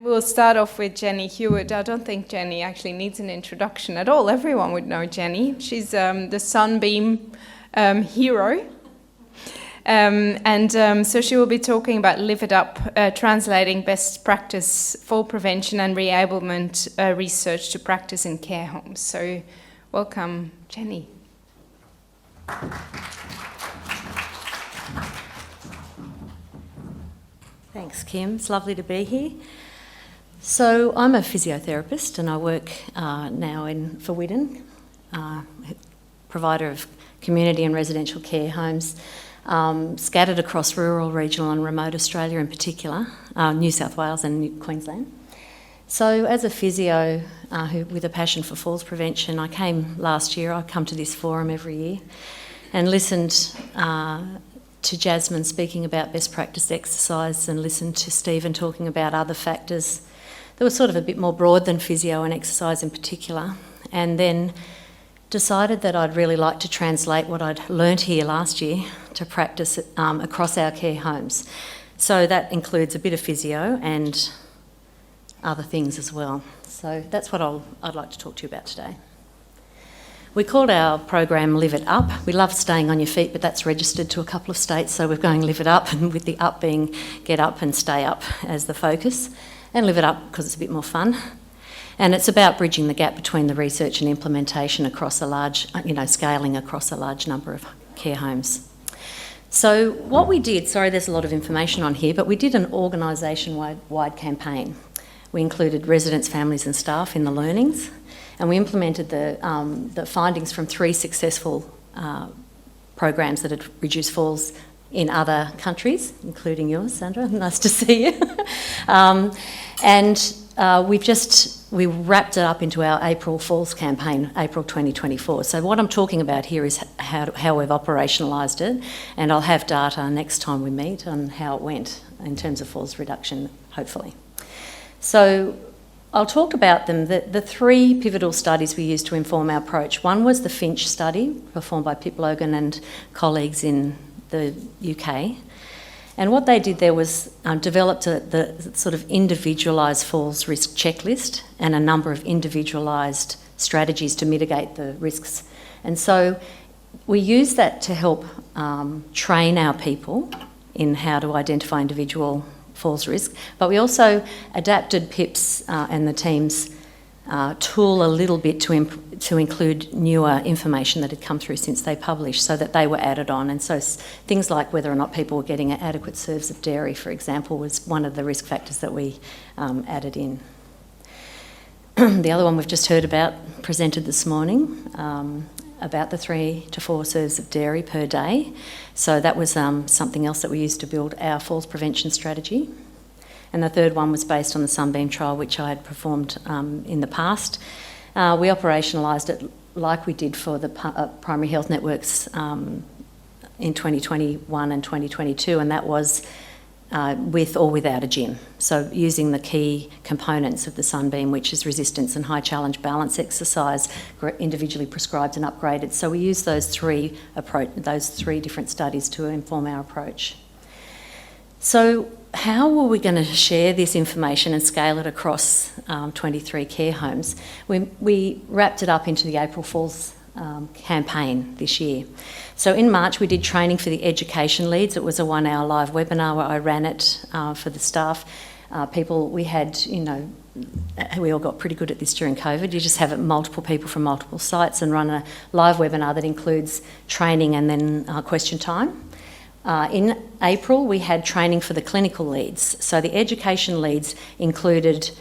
We'll start off with Jennie Hewitt. I don't think Jennie actually needs an introduction at all. Everyone would know Jennie. She's the Sunbeam hero. So she will be talking about Live It Up, translating best practice fall prevention and reablement research to practice in care homes. So welcome, Jennie. Thanks, Kim. It's lovely to be here. So I'm a physiotherapist and I work now for Widden, provider of community and residential care homes, scattered across rural, regional and remote Australia in particular, New South Wales and Queensland. So as a physio with a passion for falls prevention, I came last year. I come to this forum every year and listened to Jasmine speaking about best practice exercise and listened to Stephen talking about other factors that were sort of a bit more broad than physio and exercise in particular, and then decided that I'd really like to translate what I'd learnt here last year to practice across our care homes. So that includes a bit of physio and other things as well. So that's what I'd like to talk to you about today. We called our program Live It Up. We love staying on your feet, but that's registered to a couple of states, so we're going Live It Up, and with the up being get up and stay up as the focus, and Live It Up because it's a bit more fun. And it's about bridging the gap between the research and implementation across a large, scaling across a large number of care homes. So what we did, sorry there's a lot of information on here, but we did an organisation-wide campaign. We included residents, families and staff in the learnings, and we implemented the findings from 3 successful programs that had reduced falls in other countries, including yours, Sandra. Nice to see you. We wrapped it up into our April Falls campaign, April 2024. So what I'm talking about here is how we've operationalised it, and I'll have data next time we meet on how it went in terms of falls reduction, hopefully. So I'll talk about them. The 3 pivotal studies we used to inform our approach. One was the Finch study, performed by Pip Logan and colleagues in the UK. And what they did there was developed the sort of individualised falls risk checklist and a number of individualised strategies to mitigate the risks. And so we used that to help train our people in how to identify individual falls risk, but we also adapted Pip's and the team's tool a little bit to include newer information that had come through since they published, so that they were added on. And so things like whether or not people were getting adequate serves of dairy, for example, was one of the risk factors that we added in. The other one we've just heard about, presented this morning, about the 3 to 4 serves of dairy per day. So that was something else that we used to build our falls prevention strategy. And the third one was based on the Sunbeam trial, which I had performed in the past. We operationalised it like we did for the primary health networks in 2021 and 2022, and that was with or without a gym. So using the key components of the Sunbeam, which is resistance and high challenge balance exercise, individually prescribed and upgraded. So we used those 3 different studies to inform our approach. So how were we going to share this information and scale it across 23 care homes? We wrapped it up into the April Falls campaign this year. So in March we did training for the education leads. It was a 1-hour live webinar where I ran it for the staff. We all got pretty good at this during COVID. You just have multiple people from multiple sites and run a live webinar that includes training and then question time. In April, we had training for the clinical leads. So the education leads included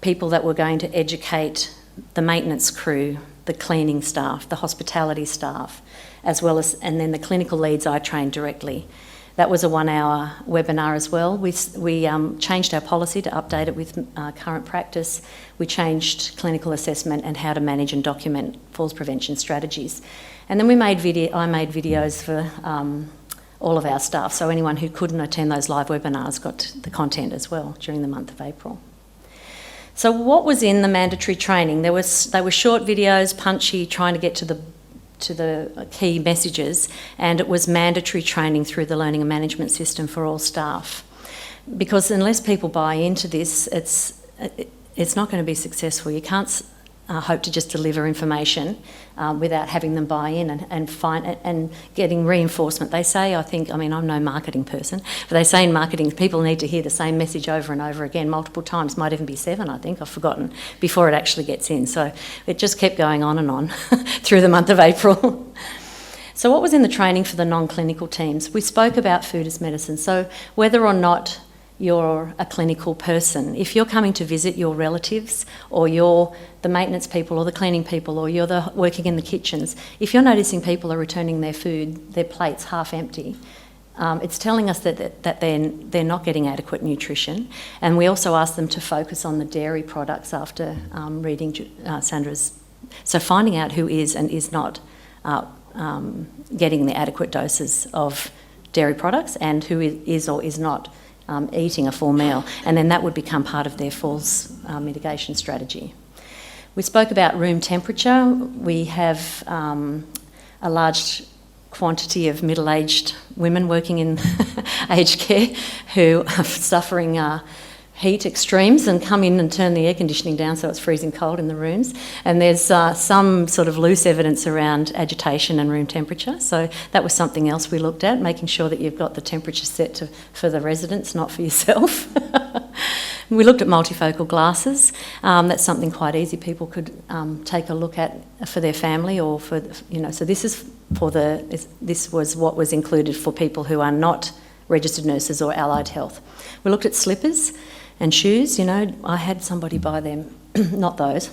people that were going to educate the maintenance crew, the cleaning staff, the hospitality staff, and then the clinical leads I trained directly. That was a 1-hour webinar as well. We changed our policy to update it with current practice. We changed clinical assessment and how to manage and document falls prevention strategies. And then I made videos for all of our staff, so anyone who couldn't attend those live webinars got the content as well during the month of April. So what was in the mandatory training? They were short videos, punchy, trying to get to the key messages, and it was mandatory training through the learning and management system for all staff. because unless people buy into this, it's not going to be successful. You can't hope to just deliver information without having them buy in and getting reinforcement. They say, I'm no marketing person, but they say in marketing people need to hear the same message over and over again multiple times, might even be 7, I think, I've forgotten, before it actually gets in. So it just kept going on and on through the month of April. So what was in the training for the non-clinical teams? We spoke about food as medicine. So whether or not you're a clinical person, if you're coming to visit your relatives, or you're the maintenance people or the cleaning people, or you're working in the kitchens, if you're noticing people are returning their food, their plates half empty, it's telling us that they're not getting adequate nutrition. And we also ask them to focus on the dairy products after reading Sandra's. So finding out who is and is not getting the adequate doses of dairy products, and who is or is not eating a full meal, and then that would become part of their falls mitigation strategy. We spoke about room temperature. We have a large quantity of middle-aged women working in aged care who are suffering heat extremes and come in and turn the air conditioning down so it's freezing cold in the rooms. And there's some sort of loose evidence around agitation and room temperature. So that was something else we looked at, making sure that you've got the temperature set for the residents, not for yourself. We looked at multifocal glasses. That's something quite easy people could take a look at for their family, or for, so this was what was included for people who are not registered nurses or allied health. We looked at slippers and shoes. I had somebody buy them, not those,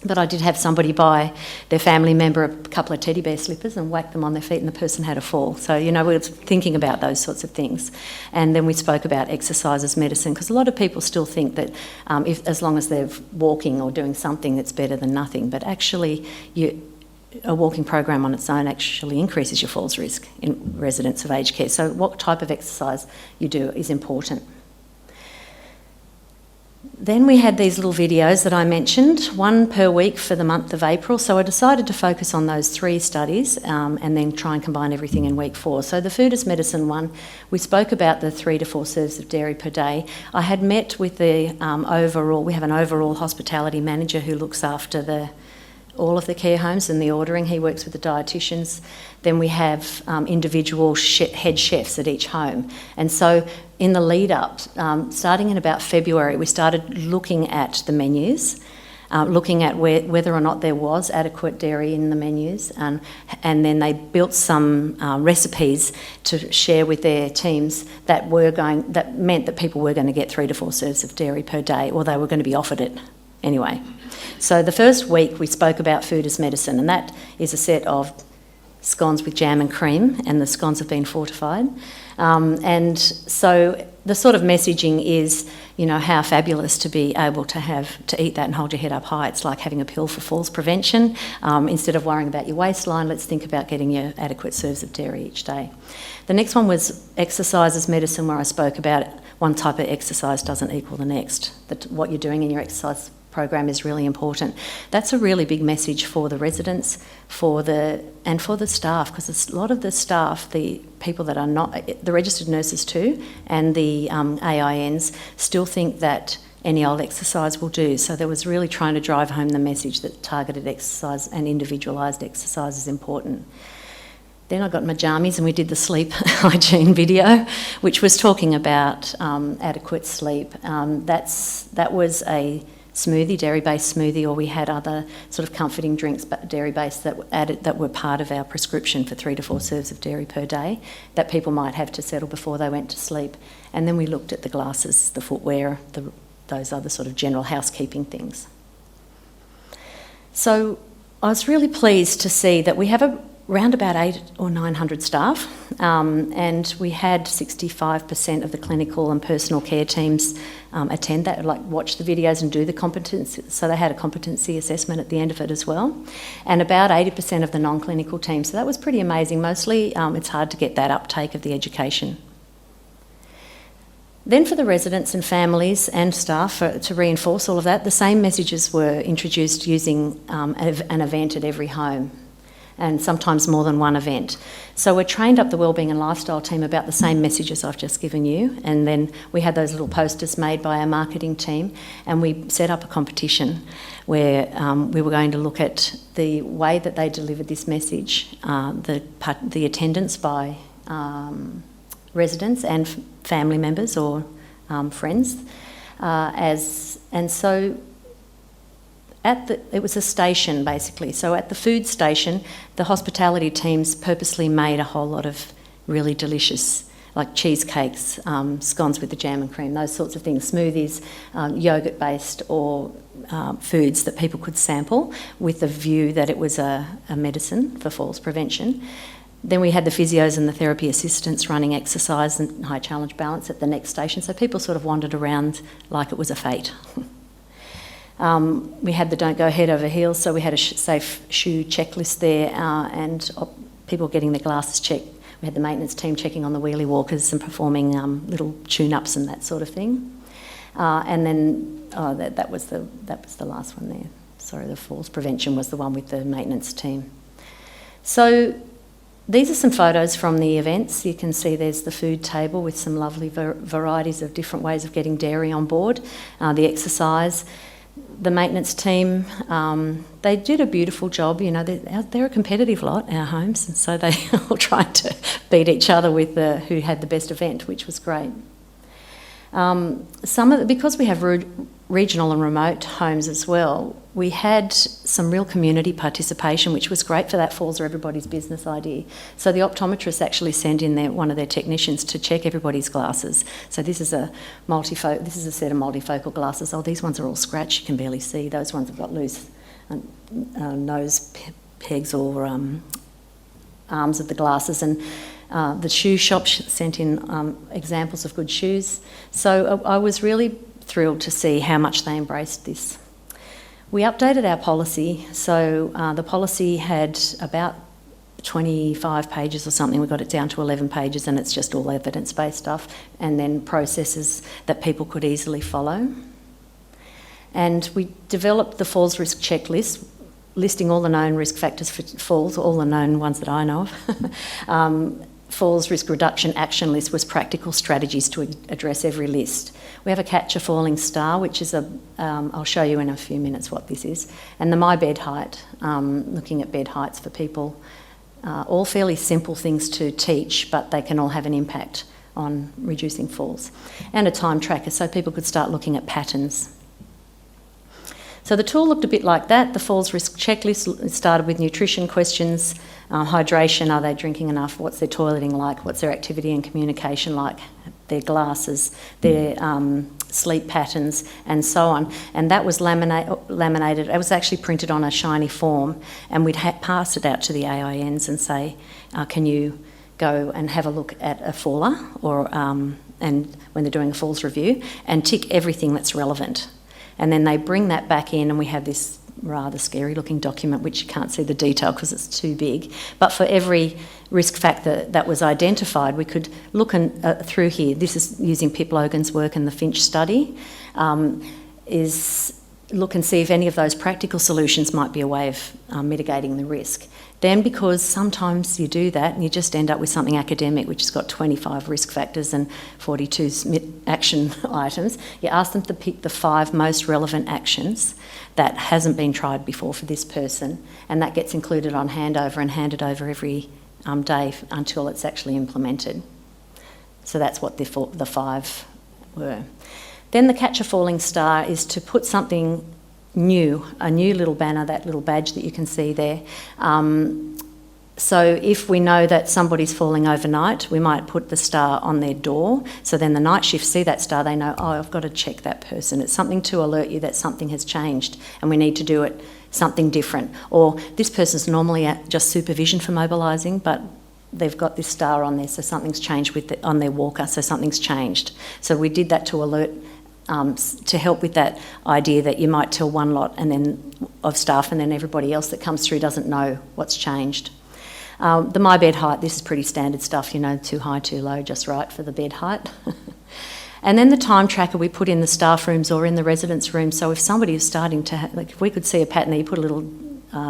but I did have somebody buy their family member a couple of teddy bear slippers and whack them on their feet, and the person had a fall. So, we were thinking about those sorts of things. And then we spoke about exercise as medicine, because a lot of people still think that as long as they're walking or doing something, it's better than nothing. But actually, a walking program on its own actually increases your falls risk in residents of aged care. So what type of exercise you do is important. Then we had these little videos that I mentioned, 1 per week for the month of April. So I decided to focus on those 3 studies and then try and combine everything in week 4. So the food as medicine one, we spoke about the 3 to 4 serves of dairy per day. I had met with we have an overall hospitality manager who looks after all of the care homes and the ordering. He works with the dietitians. Then we have individual head chefs at each home. And so in the lead up, starting in about February, we started looking at the menus, looking at whether or not there was adequate dairy in the menus, and then they built some recipes to share with their teams that meant that people were going to get 3 to 4 serves of dairy per day, or they were going to be offered it anyway. So the first week we spoke about food as medicine, and that is a set of scones with jam and cream, and the scones have been fortified. And so the sort of messaging is, how fabulous to be able to eat that and hold your head up high. It's like having a pill for falls prevention. Instead of worrying about your waistline, let's think about getting your adequate serves of dairy each day. The next one was exercise as medicine, where I spoke about one type of exercise doesn't equal the next, that what you're doing in your exercise program is really important. That's a really big message for the residents, and for the staff, because a lot of the staff, the people that are not, the registered nurses too, and the AINs still think that any old exercise will do. So there was really trying to drive home the message that targeted exercise and individualised exercise is important. Then I got my jammies and we did the sleep hygiene video, which was talking about adequate sleep. That was a smoothie, dairy-based smoothie, or we had other sort of comforting drinks, but dairy-based that were part of our prescription for 3 to 4 serves of dairy per day that people might have to settle before they went to sleep. And then we looked at the glasses, the footwear, those other sort of general housekeeping things. So I was really pleased to see that we have around about 800 or 900 staff, and we had 65% of the clinical and personal care teams attend that, watch the videos and do the competency. So they had a competency assessment at the end of it as well, and about 80% of the non-clinical teams. So that was pretty amazing. Mostly it's hard to get that uptake of the education. Then for the residents and families and staff, to reinforce all of that, the same messages were introduced using an event at every home. and sometimes more than one event. So we're trained up the wellbeing and lifestyle team about the same messages I've just given you, and then we had those little posters made by our marketing team, and we set up a competition where we were going to look at the way that they delivered this message, the attendance by residents and family members or friends, it was a station basically. So at the food station, the hospitality teams purposely made a whole lot of really delicious, like cheesecakes, scones with the jam and cream, those sorts of things, smoothies, yogurt-based or foods that people could sample with the view that it was a medicine for falls prevention. Then we had the physios and the therapy assistants running exercise and high challenge balance at the next station, so people sort of wandered around like it was a fete. We had the don't go head over heels, so we had a safe shoe checklist there and people getting their glasses checked. We had the maintenance team checking on the wheelie walkers and performing little tune-ups and that sort of thing. And then that was the last one there. Sorry, the falls prevention was the one with the maintenance team. So these are some photos from the events. You can see there's the food table with some lovely varieties of different ways of getting dairy on board, the exercise. The maintenance team, they did a beautiful job. You know, they're a competitive lot, our homes, and so they all tried to beat each other with who had the best event, which was great. Because we have regional and remote homes as well, we had some real community participation, which was great for that falls or everybody's business idea. So the optometrists actually sent in one of their technicians to check everybody's glasses. So this is a set of multifocal glasses. Oh, these ones are all scratched, you can barely see. Those ones have got loose nose pegs or arms of the glasses, and the shoe shop sent in examples of good shoes. So I was really thrilled to see how much they embraced this. We updated our policy, so the policy had about 25 pages or something. We got it down to 11 pages, and it's just all evidence-based stuff, and then processes that people could easily follow. And we developed the falls risk checklist, listing all the known risk factors for falls, all the known ones that I know of. Falls risk reduction action list was practical strategies to address every list. We have a catch a falling star, which is I'll show you in a few minutes what this is, and the my bed height, looking at bed heights for people. All fairly simple things to teach, but they can all have an impact on reducing falls. And a time tracker, so people could start looking at patterns. So the tool looked a bit like that. The falls risk checklist started with nutrition questions, hydration, are they drinking enough, what's their toileting like, what's their activity and communication like, their glasses, their sleep patterns, and so on. And that was laminated. It was actually printed on a shiny form, and we'd pass it out to the AINs and say, can you go and have a look at a faller, or and when they're doing a falls review, and tick everything that's relevant. And then they bring that back in, and we have this rather scary looking document which you can't see the detail because it's too big. But for every risk factor that was identified, we could look through here. This is using Pip Logan's work and the Finch study, is look and see if any of those practical solutions might be a way of mitigating the risk. Then, because sometimes you do that and you just end up with something academic which has got 25 risk factors and 42 action items, you ask them to pick the 5 most relevant actions that hasn't been tried before for this person, and that gets included on handover and handed over every day until it's actually implemented. So that's what the 5 were. Then the catch a falling star is to put something new, a new little banner, that little badge that you can see there. So if we know that somebody's falling overnight, we might put the star on their door. So then the night shift see that star, they know, oh, I've got to check that person. It's something to alert you that something has changed and we need to do it something different. Or this person's normally at just supervision for mobilising, but they've got this star on there, so something's changed on their walker, so something's changed. So we did that to alert, to help with that idea that you might tell one lot and then of staff, and then everybody else that comes through doesn't know what's changed. The my bed height, this is pretty standard stuff, you know, too high, too low, just right for the bed height. And then the time tracker we put in the staff rooms or in the residence room, so if somebody is starting to, like if we could see a pattern there, you put a little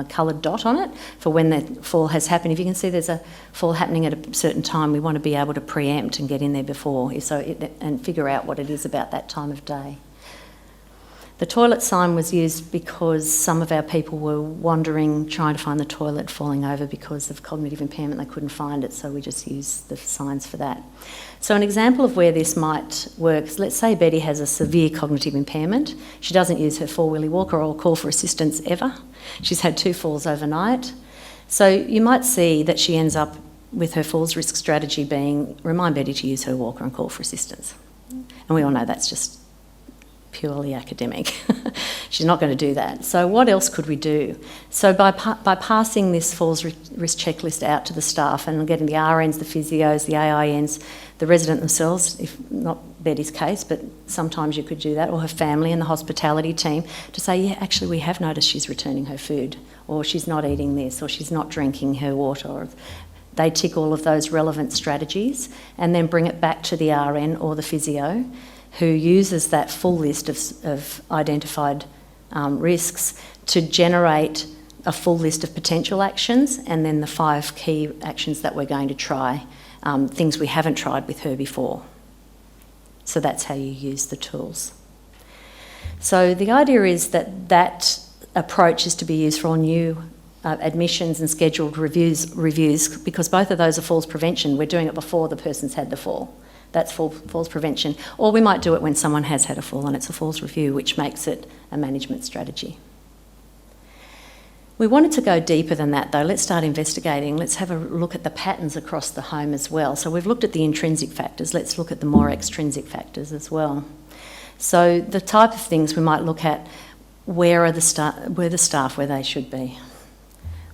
coloured dot on it for when the fall has happened. If you can see there's a fall happening at a certain time, we want to be able to preempt and get in there before and figure out what it is about that time of day. The toilet sign was used because some of our people were wandering, trying to find the toilet, falling over because of cognitive impairment. They couldn't find it, so we just used the signs for that. So an example of where this might work is, let's say Betty has a severe cognitive impairment. She doesn't use her four-wheelie walker or call for assistance ever. She's had 2 falls overnight. So you might see that she ends up with her falls risk strategy being, remind Betty to use her walker and call for assistance. And we all know that's just purely academic. She's not going to do that. So what else could we do? So by passing this falls risk checklist out to the staff and getting the RNs, the physios, the AINs, the resident themselves, if not Betty's case, but sometimes you could do that, or her family and the hospitality team, to say, yeah, actually we have noticed she's returning her food, or she's not eating this, or she's not drinking her water, or they tick all of those relevant strategies and then bring it back to the RN or the physio, who uses that full list of identified risks to generate a full list of potential actions and then the 5 key actions that we're going to try, things we haven't tried with her before. So that's how you use the tools. So the idea is that approach is to be used for all new admissions and scheduled reviews, because both of those are falls prevention. We're doing it before the person's had the fall. That's falls prevention. Or we might do it when someone has had a fall and it's a falls review, which makes it a management strategy. We wanted to go deeper than that though. Let's start investigating. Let's have a look at the patterns across the home as well. So we've looked at the intrinsic factors. Let's look at the more extrinsic factors as well. So the type of things we might look at, were the staff where they should be?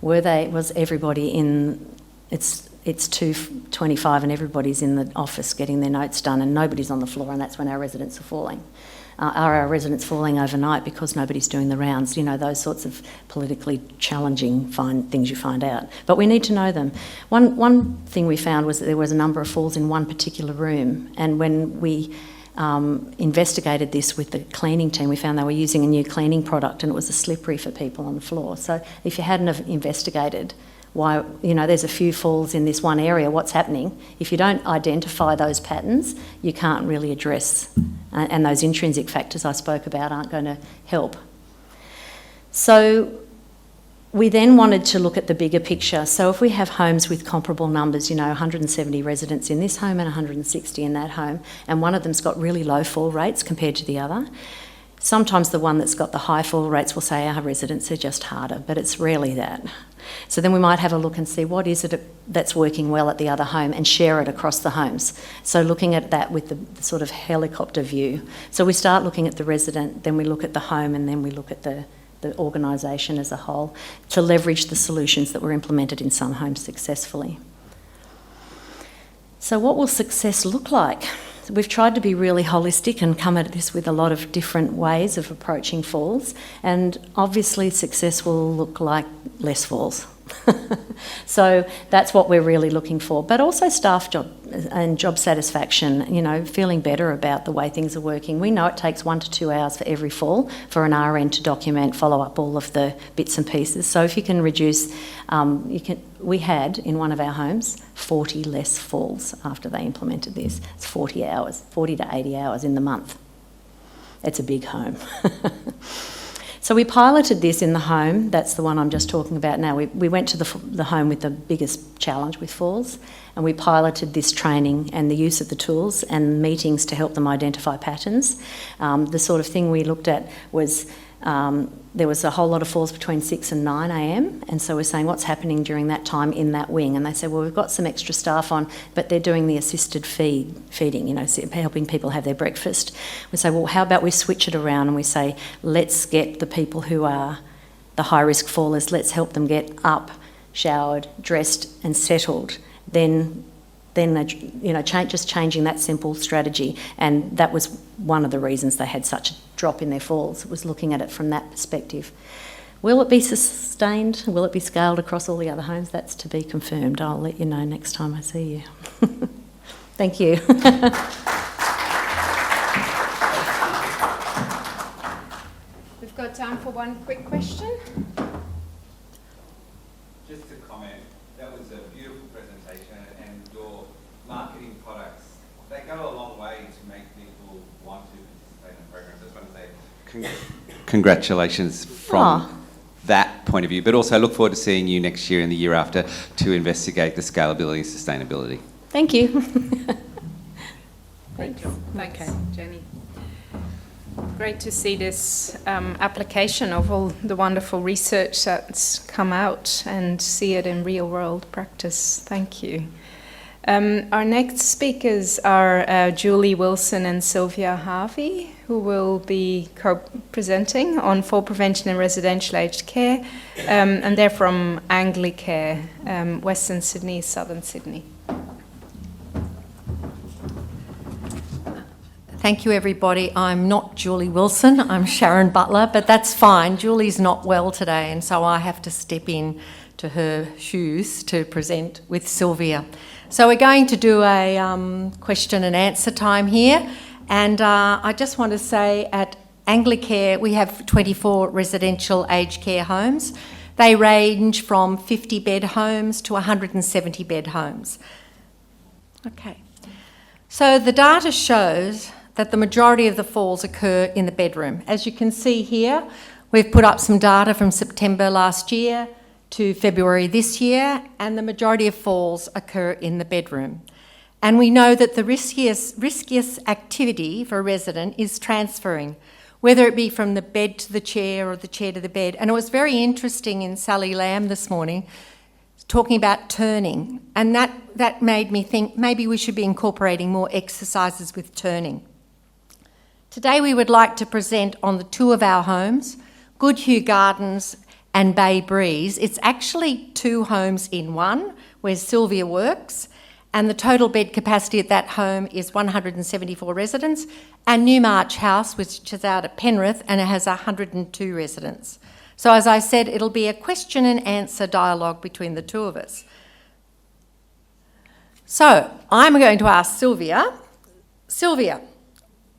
Was everybody in, it's 2:25 and everybody's in the office getting their notes done and nobody's on the floor, and that's when our residents are falling. Are our residents falling overnight because nobody's doing the rounds? You know, those sorts of politically challenging things you find out. But we need to know them. One thing we found was that there was a number of falls in one particular room, and when we investigated this with the cleaning team, we found they were using a new cleaning product and it was a slippery for people on the floor. So if you hadn't have investigated why, you know, there's a few falls in this one area, what's happening? If you don't identify those patterns, you can't really address, and those intrinsic factors I spoke about aren't going to help. So we then wanted to look at the bigger picture. So if we have homes with comparable numbers, you know, 170 residents in this home and 160 in that home, and one of them's got really low fall rates compared to the other, sometimes the one that's got the high fall rates will say our residents are just harder, but it's rarely that. So then we might have a look and see what is it that's working well at the other home and share it across the homes. So looking at that with the sort of helicopter view. So we start looking at the resident, then we look at the home, and then we look at the organisation as a whole to leverage the solutions that were implemented in some homes successfully. So what will success look like? We've tried to be really holistic and come at this with a lot of different ways of approaching falls, and obviously success will look like less falls. So that's what we're really looking for, but also staff job satisfaction, you know, feeling better about the way things are working. We know it takes 1 to 2 hours for every fall for an RN to document, follow up all of the bits and pieces. So if you can reduce, we had in one of our homes 40 less falls after they implemented this. It's 40 hours, 40 to 80 hours in the month. It's a big home. So we piloted this in the home. That's the one I'm just talking about now. We went to the home with the biggest challenge with falls, and we piloted this training and the use of the tools and meetings to help them identify patterns. The sort of thing we looked at was there was a whole lot of falls between 6 and 9 a.m, and so we're saying what's happening during that time in that wing, and they said, well, we've got some extra staff on, but they're doing the assisted feeding, you know, helping people have their breakfast. We say, well, how about we switch it around and we say, let's get the people who are the high risk fallers, let's help them get up, showered, dressed and settled. Then you know, just changing that simple strategy, and that was one of the reasons they had such a drop in their falls, was looking at it from that perspective. Will it be sustained? Will it be scaled across all the other homes? That's to be confirmed. I'll let you know next time I see you. Thank you. We've got time for one quick question. just to comment, that was a beautiful presentation, and your marketing products, they go a long way to make people want to participate in the program. So I just want to say congratulations from that point of view, but also look forward to seeing you next year and the year after to investigate the scalability and sustainability. Thank you. Great job. Thanks, Jenny. Great to see this application of all the wonderful research that's come out and see it in real world practice. Thank you. Our next speakers are Julee Wilson and Sylvia Harvey, who will be co-presenting on fall prevention in residential aged care, and they're from Anglicare, Western Sydney, Southern Sydney. Thank you, everybody. I'm not Julee Wilson, I'm Sharon Butler, but that's fine. Julie's not well today, and so I have to step in to her shoes to present with Sylvia. So we're going to do a question and answer time here, and I just want to say at Anglicare we have 24 residential aged care homes. They range from 50-bed homes to 170-bed homes. Okay. So the data shows that the majority of the falls occur in the bedroom. As you can see here, we've put up some data from September last year to February this year, and the majority of falls occur in the bedroom. And we know that the riskiest activity for a resident is transferring, whether it be from the bed to the chair or the chair to the bed. And it was very interesting in Sally Lamb this morning, talking about turning, and that made me think maybe we should be incorporating more exercises with turning. Today we would like to present on the two of our homes, Gumleigh Gardens and Bay Breeze. It's actually two homes in one, where Sylvia works, and the total bed capacity at that home is 174 residents, and Newmarch House, which is out at Penrith, and it has 102 residents. So as I said, it'll be a question and answer dialogue between the two of us. So I'm going to ask Sylvia,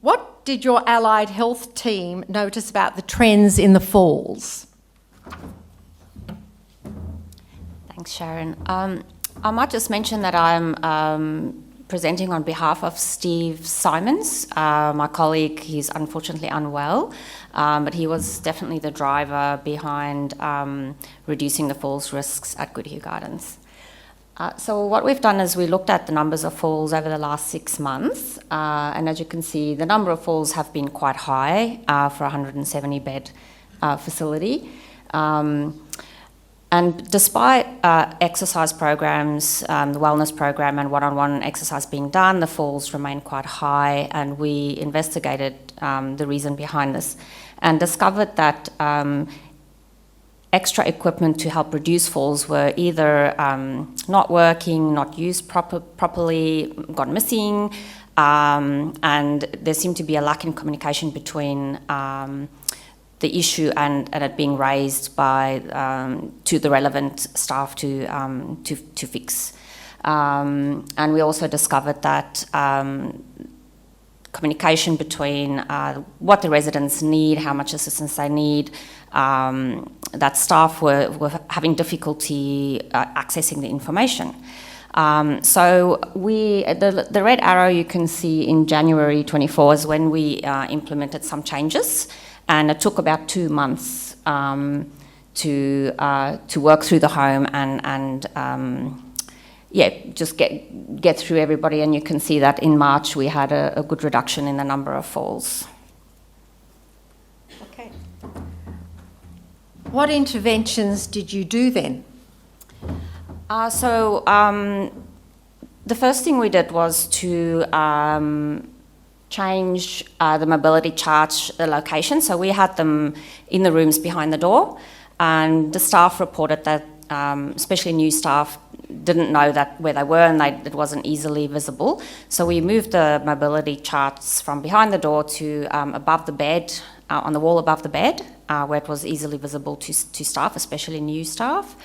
what did your allied health team notice about the trends in the falls? Thanks, Sharon. I might just mention that I'm presenting on behalf of Steve Simons, my colleague. He's unfortunately unwell, but he was definitely the driver behind reducing the falls risks at Gumleigh Gardens. So what we've done is we looked at the numbers of falls over the last 6 months, and as you can see, the number of falls have been quite high for a 170-bed facility. And despite exercise programs, the wellness program and one-on-one exercise being done, the falls remain quite high, and we investigated the reason behind this and discovered that extra equipment to help reduce falls were either not working, not used properly, gone missing, and there seemed to be a lack in communication between the issue and it being raised by to the relevant staff to fix. And we also discovered that communication between what the residents need, how much assistance they need, that staff were having difficulty accessing the information. So the red arrow you can see in January 24 is when we implemented some changes, and it took about 2 months to work through the home and just get through everybody. And you can see that in March we had a good reduction in the number of falls. Okay. What interventions did you do then? So the first thing we did was to change the mobility charts, the location. So we had them in the rooms behind the door, and the staff reported that, especially new staff, didn't know that where they were, and it wasn't easily visible. So we moved the mobility charts from behind the door to above the bed, on the wall above the bed, where it was easily visible to staff, especially new staff.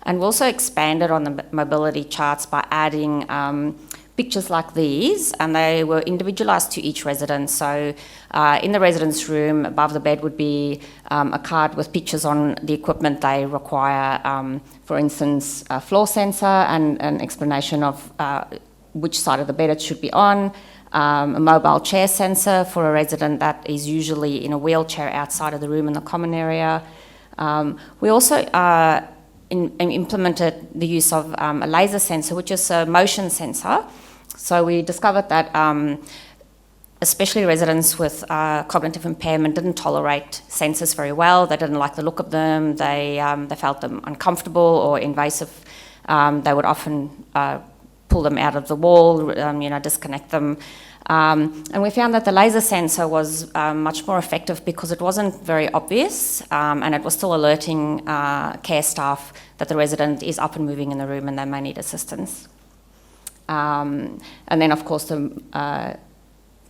And we also expanded on the mobility charts by adding pictures like these, and they were individualised to each resident. So in the resident's room, above the bed would be a card with pictures on the equipment they require, for instance, a floor sensor and an explanation of which side of the bed it should be on, a mobile chair sensor for a resident that is usually in a wheelchair outside of the room in the common area. We also implemented the use of a laser sensor, which is a motion sensor. So we discovered that especially residents with cognitive impairment didn't tolerate sensors very well. They didn't like the look of them. They felt them uncomfortable or invasive. They would often pull them out of the wall, disconnect them. And we found that the laser sensor was much more effective because it wasn't very obvious, and it was still alerting care staff that the resident is up and moving in the room and they may need assistance. And then, of course, the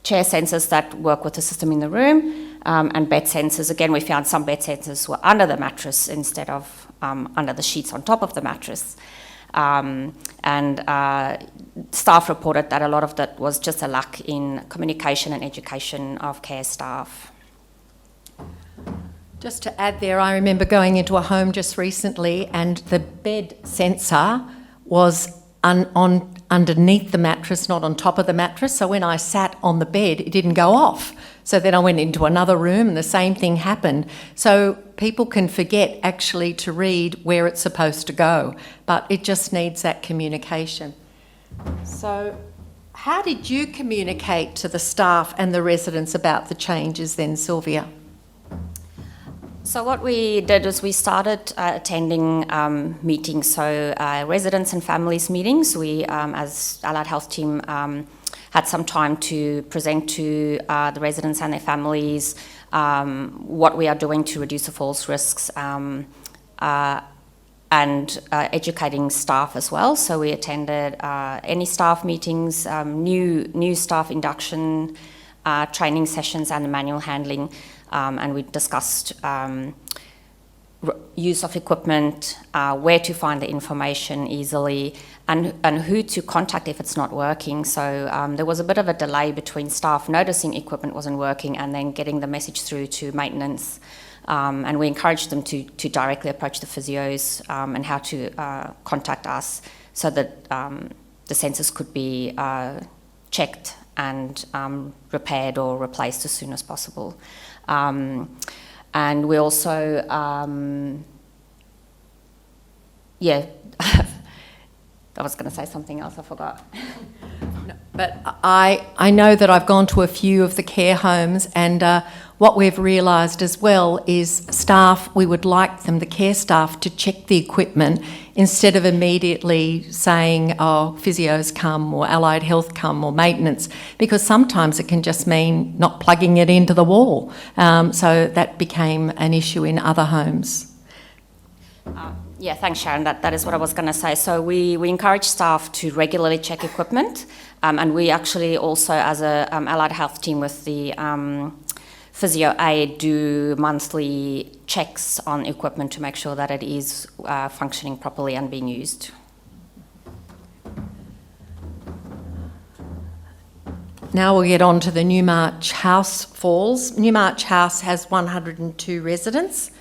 chair sensors that work with the system in the room, and bed sensors. Again, we found some bed sensors were under the mattress instead of under the sheets on top of the mattress. And staff reported that a lot of that was just a lack in communication and education of care staff. Just to add there, I remember going into a home just recently and the bed sensor was underneath the mattress, not on top of the mattress. So when I sat on the bed, it didn't go off. So then I went into another room and the same thing happened. So people can forget actually to read where it's supposed to go, but it just needs that communication. So how did you communicate to the staff and the residents about the changes then, Sylvia? So what we did is we started attending meetings, so residents and families meetings. We, as Allied Health team, had some time to present to the residents and their families what we are doing to reduce the falls risks, and educating staff as well. So we attended any staff meetings, new staff induction, training sessions and the manual handling. And we discussed use of equipment, where to find the information easily, and who to contact if it's not working. So there was a bit of a delay between staff noticing equipment wasn't working and then getting the message through to maintenance. And we encouraged them to directly approach the physios and how to contact us so that the sensors could be checked and repaired or replaced as soon as possible. And we also, I was going to say something else, I forgot. No, but I know that I've gone to a few of the care homes, and what we've realised as well is staff, we would like them, the care staff, to check the equipment instead of immediately saying, oh, physios come or allied health come or maintenance, because sometimes it can just mean not plugging it into the wall. So that became an issue in other homes. Yeah, thanks, Sharon. That is what I was going to say. So we encourage staff to regularly check equipment, and we actually also, as a allied health team with the CWAA, do monthly checks on equipment to make sure that it is functioning properly and being used. Now we'll get on to the Newmarch House falls. Newmarch House has 102 residents.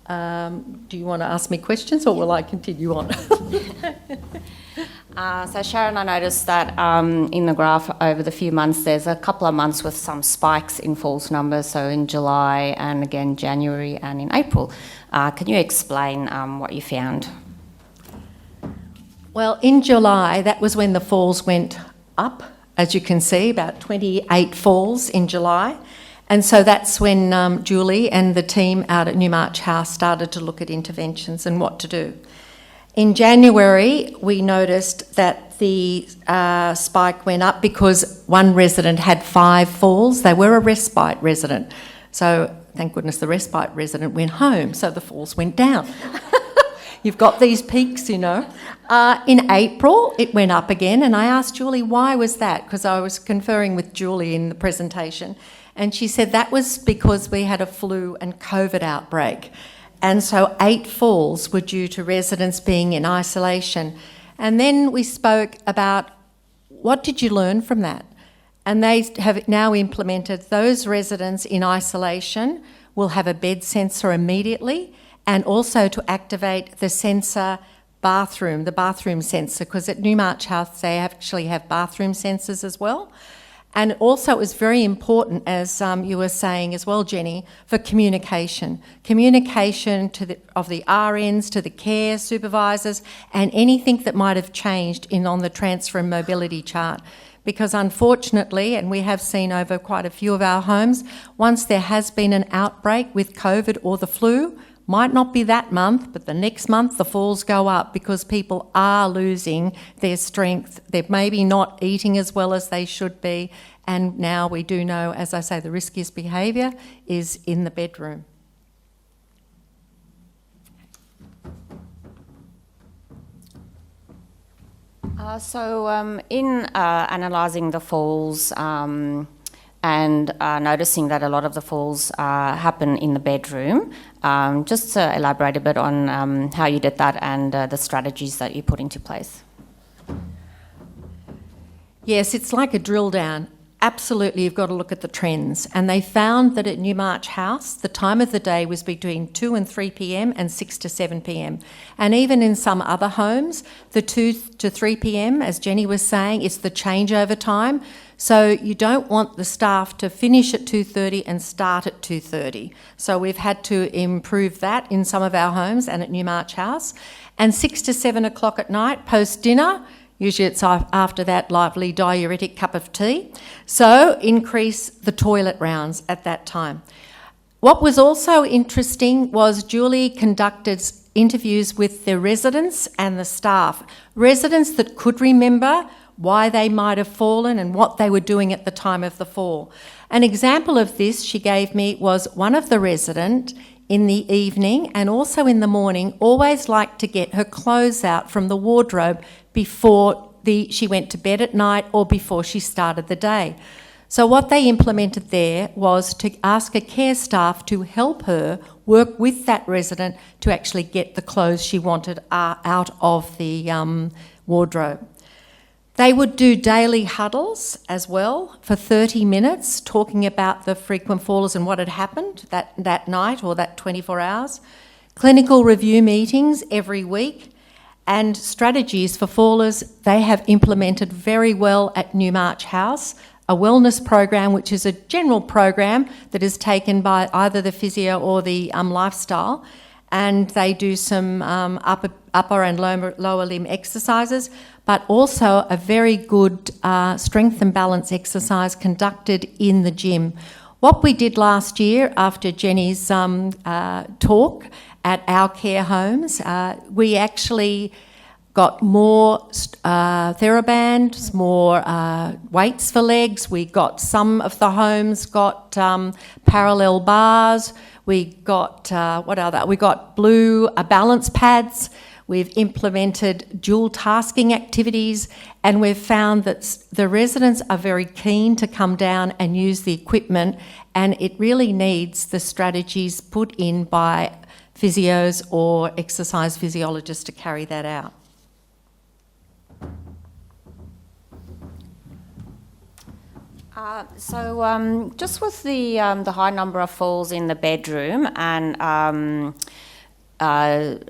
Do you want to ask me questions or will I continue on? So Sharon, I noticed that in the graph over the few months, there's a couple of months with some spikes in falls numbers, so in July and again January and in April. Can you explain what you found? Well, in July, that was when the falls went up, as you can see, about 28 falls in July. And so that's when Julee and the team out at Newmarch House started to look at interventions and what to do. In January, we noticed that the spike went up because one resident had 5 falls. They were a respite resident. So thank goodness the respite resident went home, so the falls went down. You've got these peaks, you know. In April, it went up again, and I asked Julee why was that, because I was conferring with Julee in the presentation, and she said that was because we had a flu and COVID outbreak. And so 8 falls were due to residents being in isolation. And then we spoke about what did you learn from that? And they have now implemented those residents in isolation will have a bed sensor immediately, and also to activate the sensor the bathroom sensor, because at Newmarch House they actually have bathroom sensors as well. And also it was very important, as you were saying as well, Jenny, for communication. Communication of the RNs to the care supervisors and anything that might have changed on the transfer and mobility chart. Because unfortunately, and we have seen over quite a few of our homes, once there has been an outbreak with COVID or the flu, might not be that month, but the next month the falls go up because people are losing their strength. They're maybe not eating as well as they should be. And now we do know, as I say, the riskiest behaviour is in the bedroom. In analysing the falls and noticing that a lot of the falls happen in the bedroom, just to elaborate a bit on how you did that and the strategies that you put into place. Yes, it's like a drill down. Absolutely, you've got to look at the trends. And they found that at Newmarch House, the time of the day was between 2 and 3 p.m. and 6 to 7 p.m. And even in some other homes, the 2 to 3 p.m., as Jenny was saying, is the changeover time. So you don't want the staff to finish at 2:30 and start at 2:30. So we've had to improve that in some of our homes and at Newmarch House. And 6 to 7 o'clock at night, post-dinner, usually it's after that lively diuretic cup of tea. So increase the toilet rounds at that time. What was also interesting was Julie conducted interviews with the residents and the staff. Residents that could remember why they might have fallen and what they were doing at the time of the fall. An example of this she gave me was one of the residents in the evening and also in the morning always liked to get her clothes out from the wardrobe before she went to bed at night or before she started the day. So what they implemented there was to ask a care staff to help her work with that resident to actually get the clothes she wanted out of the wardrobe. They would do daily huddles as well for 30 minutes, talking about the frequent fallers and what had happened that night or that 24 hours. Clinical review meetings every week and strategies for fallers they have implemented very well at Newmarch House. A wellness program, which is a general program that is taken by either the physio or the lifestyle, and they do some upper and lower limb exercises, but also a very good strength and balance exercise conducted in the gym. What we did last year after Jenny's talk at our care homes, we actually got more therabands, more weights for legs. We got some of the homes got parallel bars. We got we got blue balance pads. We've implemented dual tasking activities, and we've found that the residents are very keen to come down and use the equipment, and it really needs the strategies put in by physios or exercise physiologists to carry that out. Just with the high number of falls in the bedroom and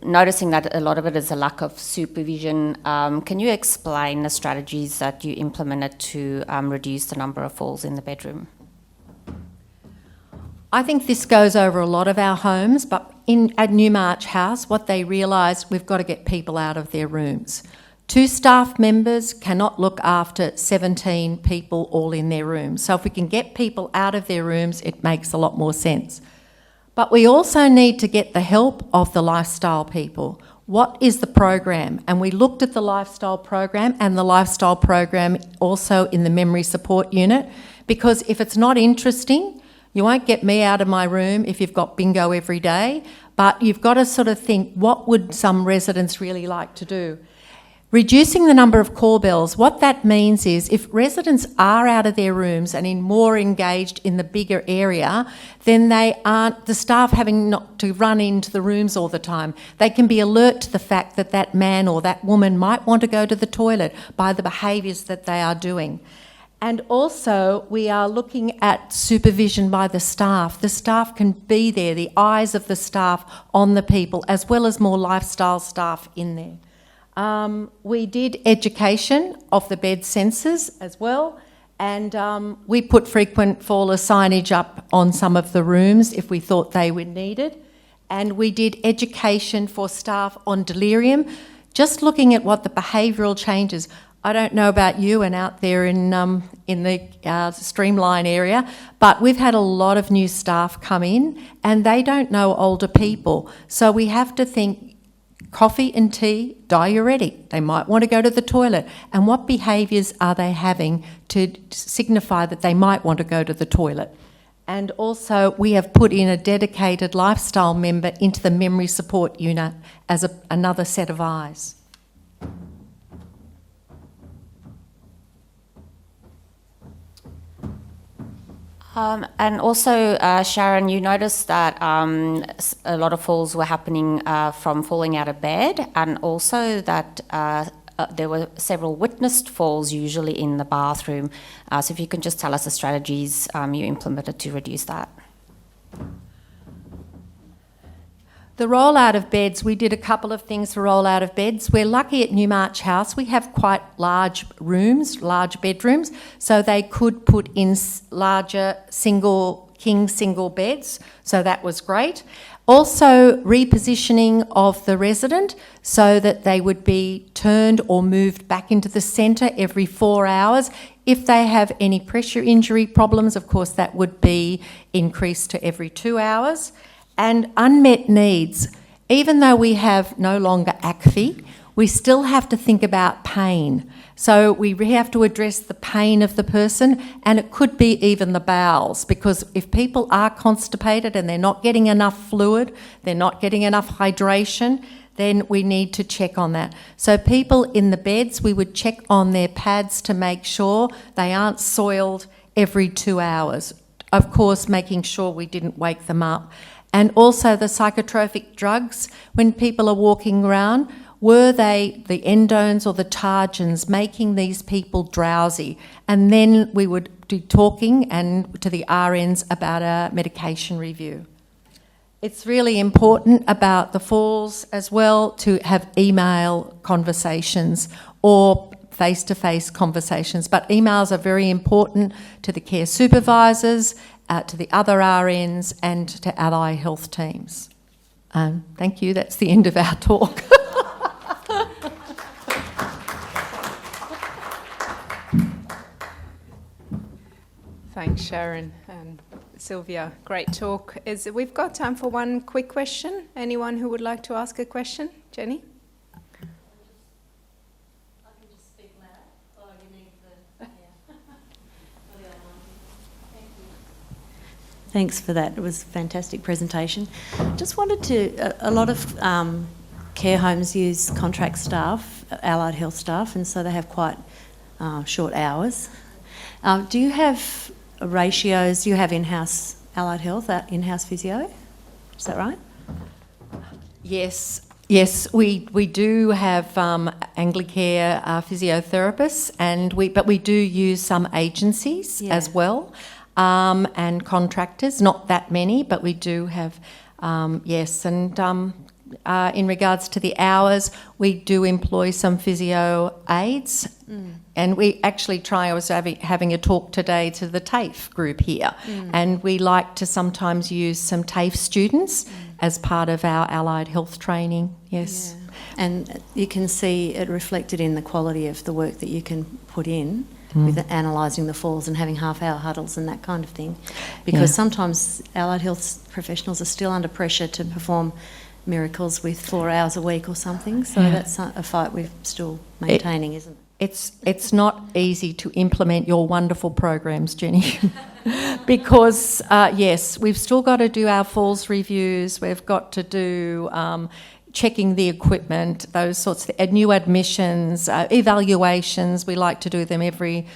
noticing that a lot of it is a lack of supervision, can you explain the strategies that you implemented to reduce the number of falls in the bedroom? I think this goes over a lot of our homes, but at Newmarch House, what they realised, we've got to get people out of their rooms. 2 staff members cannot look after 17 people all in their rooms. So if we can get people out of their rooms, it makes a lot more sense. But we also need to get the help of the lifestyle people. What is the program? And we looked at the lifestyle program and the lifestyle program also in the memory support unit, because if it's not interesting, you won't get me out of my room if you've got bingo every day, but you've got to sort of think, what would some residents really like to do? Reducing the number of call bells, what that means is if residents are out of their rooms and more engaged in the bigger area, then they aren't, the staff having not to run into the rooms all the time. They can be alert to the fact that that man or that woman might want to go to the toilet by the behaviours that they are doing. And also, we are looking at supervision by the staff. The staff can be there, the eyes of the staff on the people, as well as more lifestyle staff in there. We did education of the bed sensors as well, and we put frequent faller signage up on some of the rooms if we thought they were needed. And we did education for staff on delirium, just looking at what the behavioural changes. I don't know about you and out there in the Streamline area, but we've had a lot of new staff come in and they don't know older people. So we have to think coffee and tea, diuretic. They might want to go to the toilet. And what behaviours are they having to signify that they might want to go to the toilet? And also we have put in a dedicated lifestyle member into the memory support unit as another set of eyes. And also, Sharon, you noticed that a lot of falls were happening from falling out of bed, and also that there were several witnessed falls, usually in the bathroom. So if you can just tell us the strategies you implemented to reduce that. The rollout of beds, we did a couple of things for rollout of beds. We're lucky at Newmarch House, we have quite large rooms, large bedrooms, so they could put in larger king single beds, so that was great. Also repositioning of the resident so that they would be turned or moved back into the centre every 4 hours. If they have any pressure injury problems, of course that would be increased to every 2 hours. And unmet needs, even though we have no longer ACFI, we still have to think about pain. So we have to address the pain of the person, and it could be even the bowels, because if people are constipated and they're not getting enough fluid, they're not getting enough hydration, then we need to check on that. So people in the beds, we would check on their pads to make sure they aren't soiled every 2 hours. Of course, making sure we didn't wake them up. And also the psychotropic drugs, when people are walking around, were they the endones or the targens making these people drowsy? And then we would be talking to the RNs about a medication review. It's really important about the falls as well to have email conversations or face-to-face conversations, but emails are very important to the care supervisors, to the other RNs and to ally health teams. Thank you, that's the end of our talk. Thanks, Sharon and Sylvia. Great talk. We've got time for one quick question. Anyone who would like to ask a question? Jenny? Thanks for that. It was a fantastic presentation. Just wanted to, a lot of care homes use contract staff, allied health staff, and so they have quite short hours. Do you have ratios? You have in-house allied health, in-house physio? Is that right? Yes, we do have Anglicare physiotherapists, but we do use some agencies as well. And contractors, not that many, but we do have, yes. And in regards to the hours, we do employ some physio aides. And we actually I was having a talk today to the TAFE group here, and we like to sometimes use some TAFE students as part of our allied health training, yes. Yeah. And you can see it reflected in the quality of the work that you can put in. With analysing the falls and having half-hour huddles and that kind of thing. Because sometimes allied health professionals are still under pressure to perform miracles with 4 hours a week or something. So that's a fight we're still maintaining, isn't it? It's not easy to implement your wonderful programs, Jenny. Because, yes, we've still got to do our falls reviews. We've got to do checking the equipment, those sorts of new admissions, evaluations. We like to do them every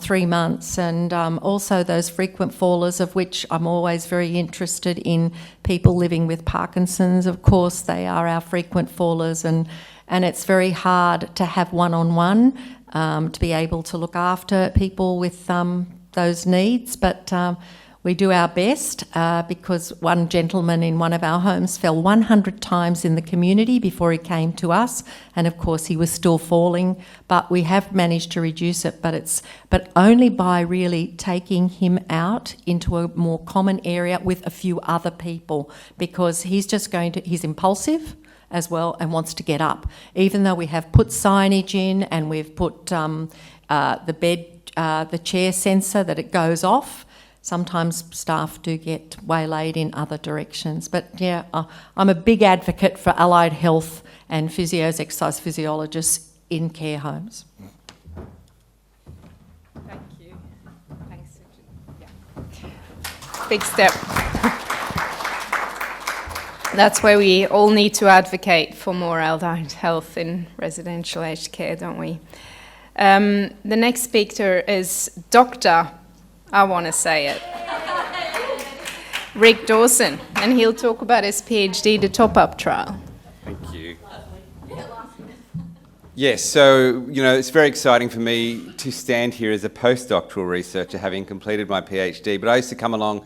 3 months, and also those frequent fallers, of which I'm always very interested in people living with Parkinson's. Of course, they are our frequent fallers, and it's very hard to have one-on-one to be able to look after people with those needs, but we do our best because one gentleman in one of our homes fell 100 times in the community before he came to us, and of course he was still falling, but we have managed to reduce it, but only by really taking him out into a more common area with a few other people, because he's impulsive as well and wants to get up. Even though we have put signage in and we've put the chair sensor that it goes off, sometimes staff do get waylaid in other directions. But yeah, I'm a big advocate for allied health and physios, exercise physiologists in care homes. Thank you. Thanks. Yeah. Big step. That's where we all need to advocate for more allied health in residential aged care, don't we? The next speaker is Dr. I want to say it. Rik Dawson, and he'll talk about his PhD, the top-up trial. Thank you. Yes, so, it's very exciting for me to stand here as a postdoctoral researcher, having completed my PhD, but I used to come along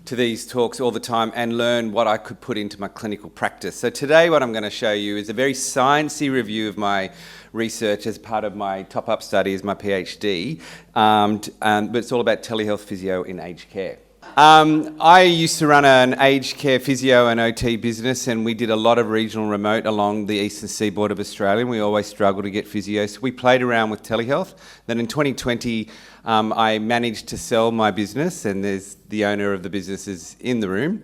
to these talks all the time and learn what I could put into my clinical practice. So today what I'm going to show you is a very sciencey review of my research as part of my top-up study as my PhD, but it's all about telehealth physio in aged care. I used to run an aged care physio and OT business, and we did a lot of regional remote along the eastern seaboard of Australia, and we always struggled to get physio, so we played around with telehealth. Then in 2020, I managed to sell my business, and there's the owner of the business is in the room.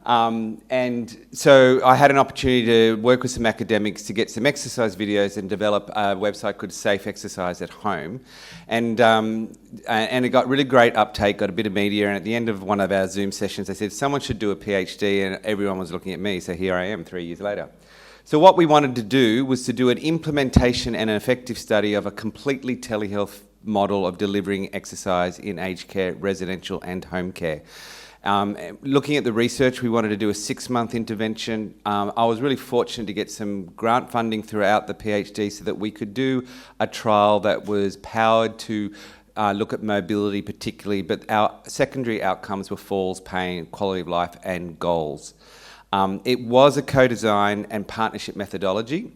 And so I had an opportunity to work with some academics to get some exercise videos and develop a website called Safe Exercise at Home. And it got really great uptake, got a bit of media, and at the end of one of our Zoom sessions, they said someone should do a PhD, and everyone was looking at me, so here I am 3 years later. So what we wanted to do was to do an implementation and an effective study of a completely telehealth model of delivering exercise in aged care, residential and home care. Looking at the research, we wanted to do a 6-month intervention. I was really fortunate to get some grant funding throughout the PhD so that we could do a trial that was powered to look at mobility particularly, but our secondary outcomes were falls, pain, quality of life and goals. It was a co-design and partnership methodology.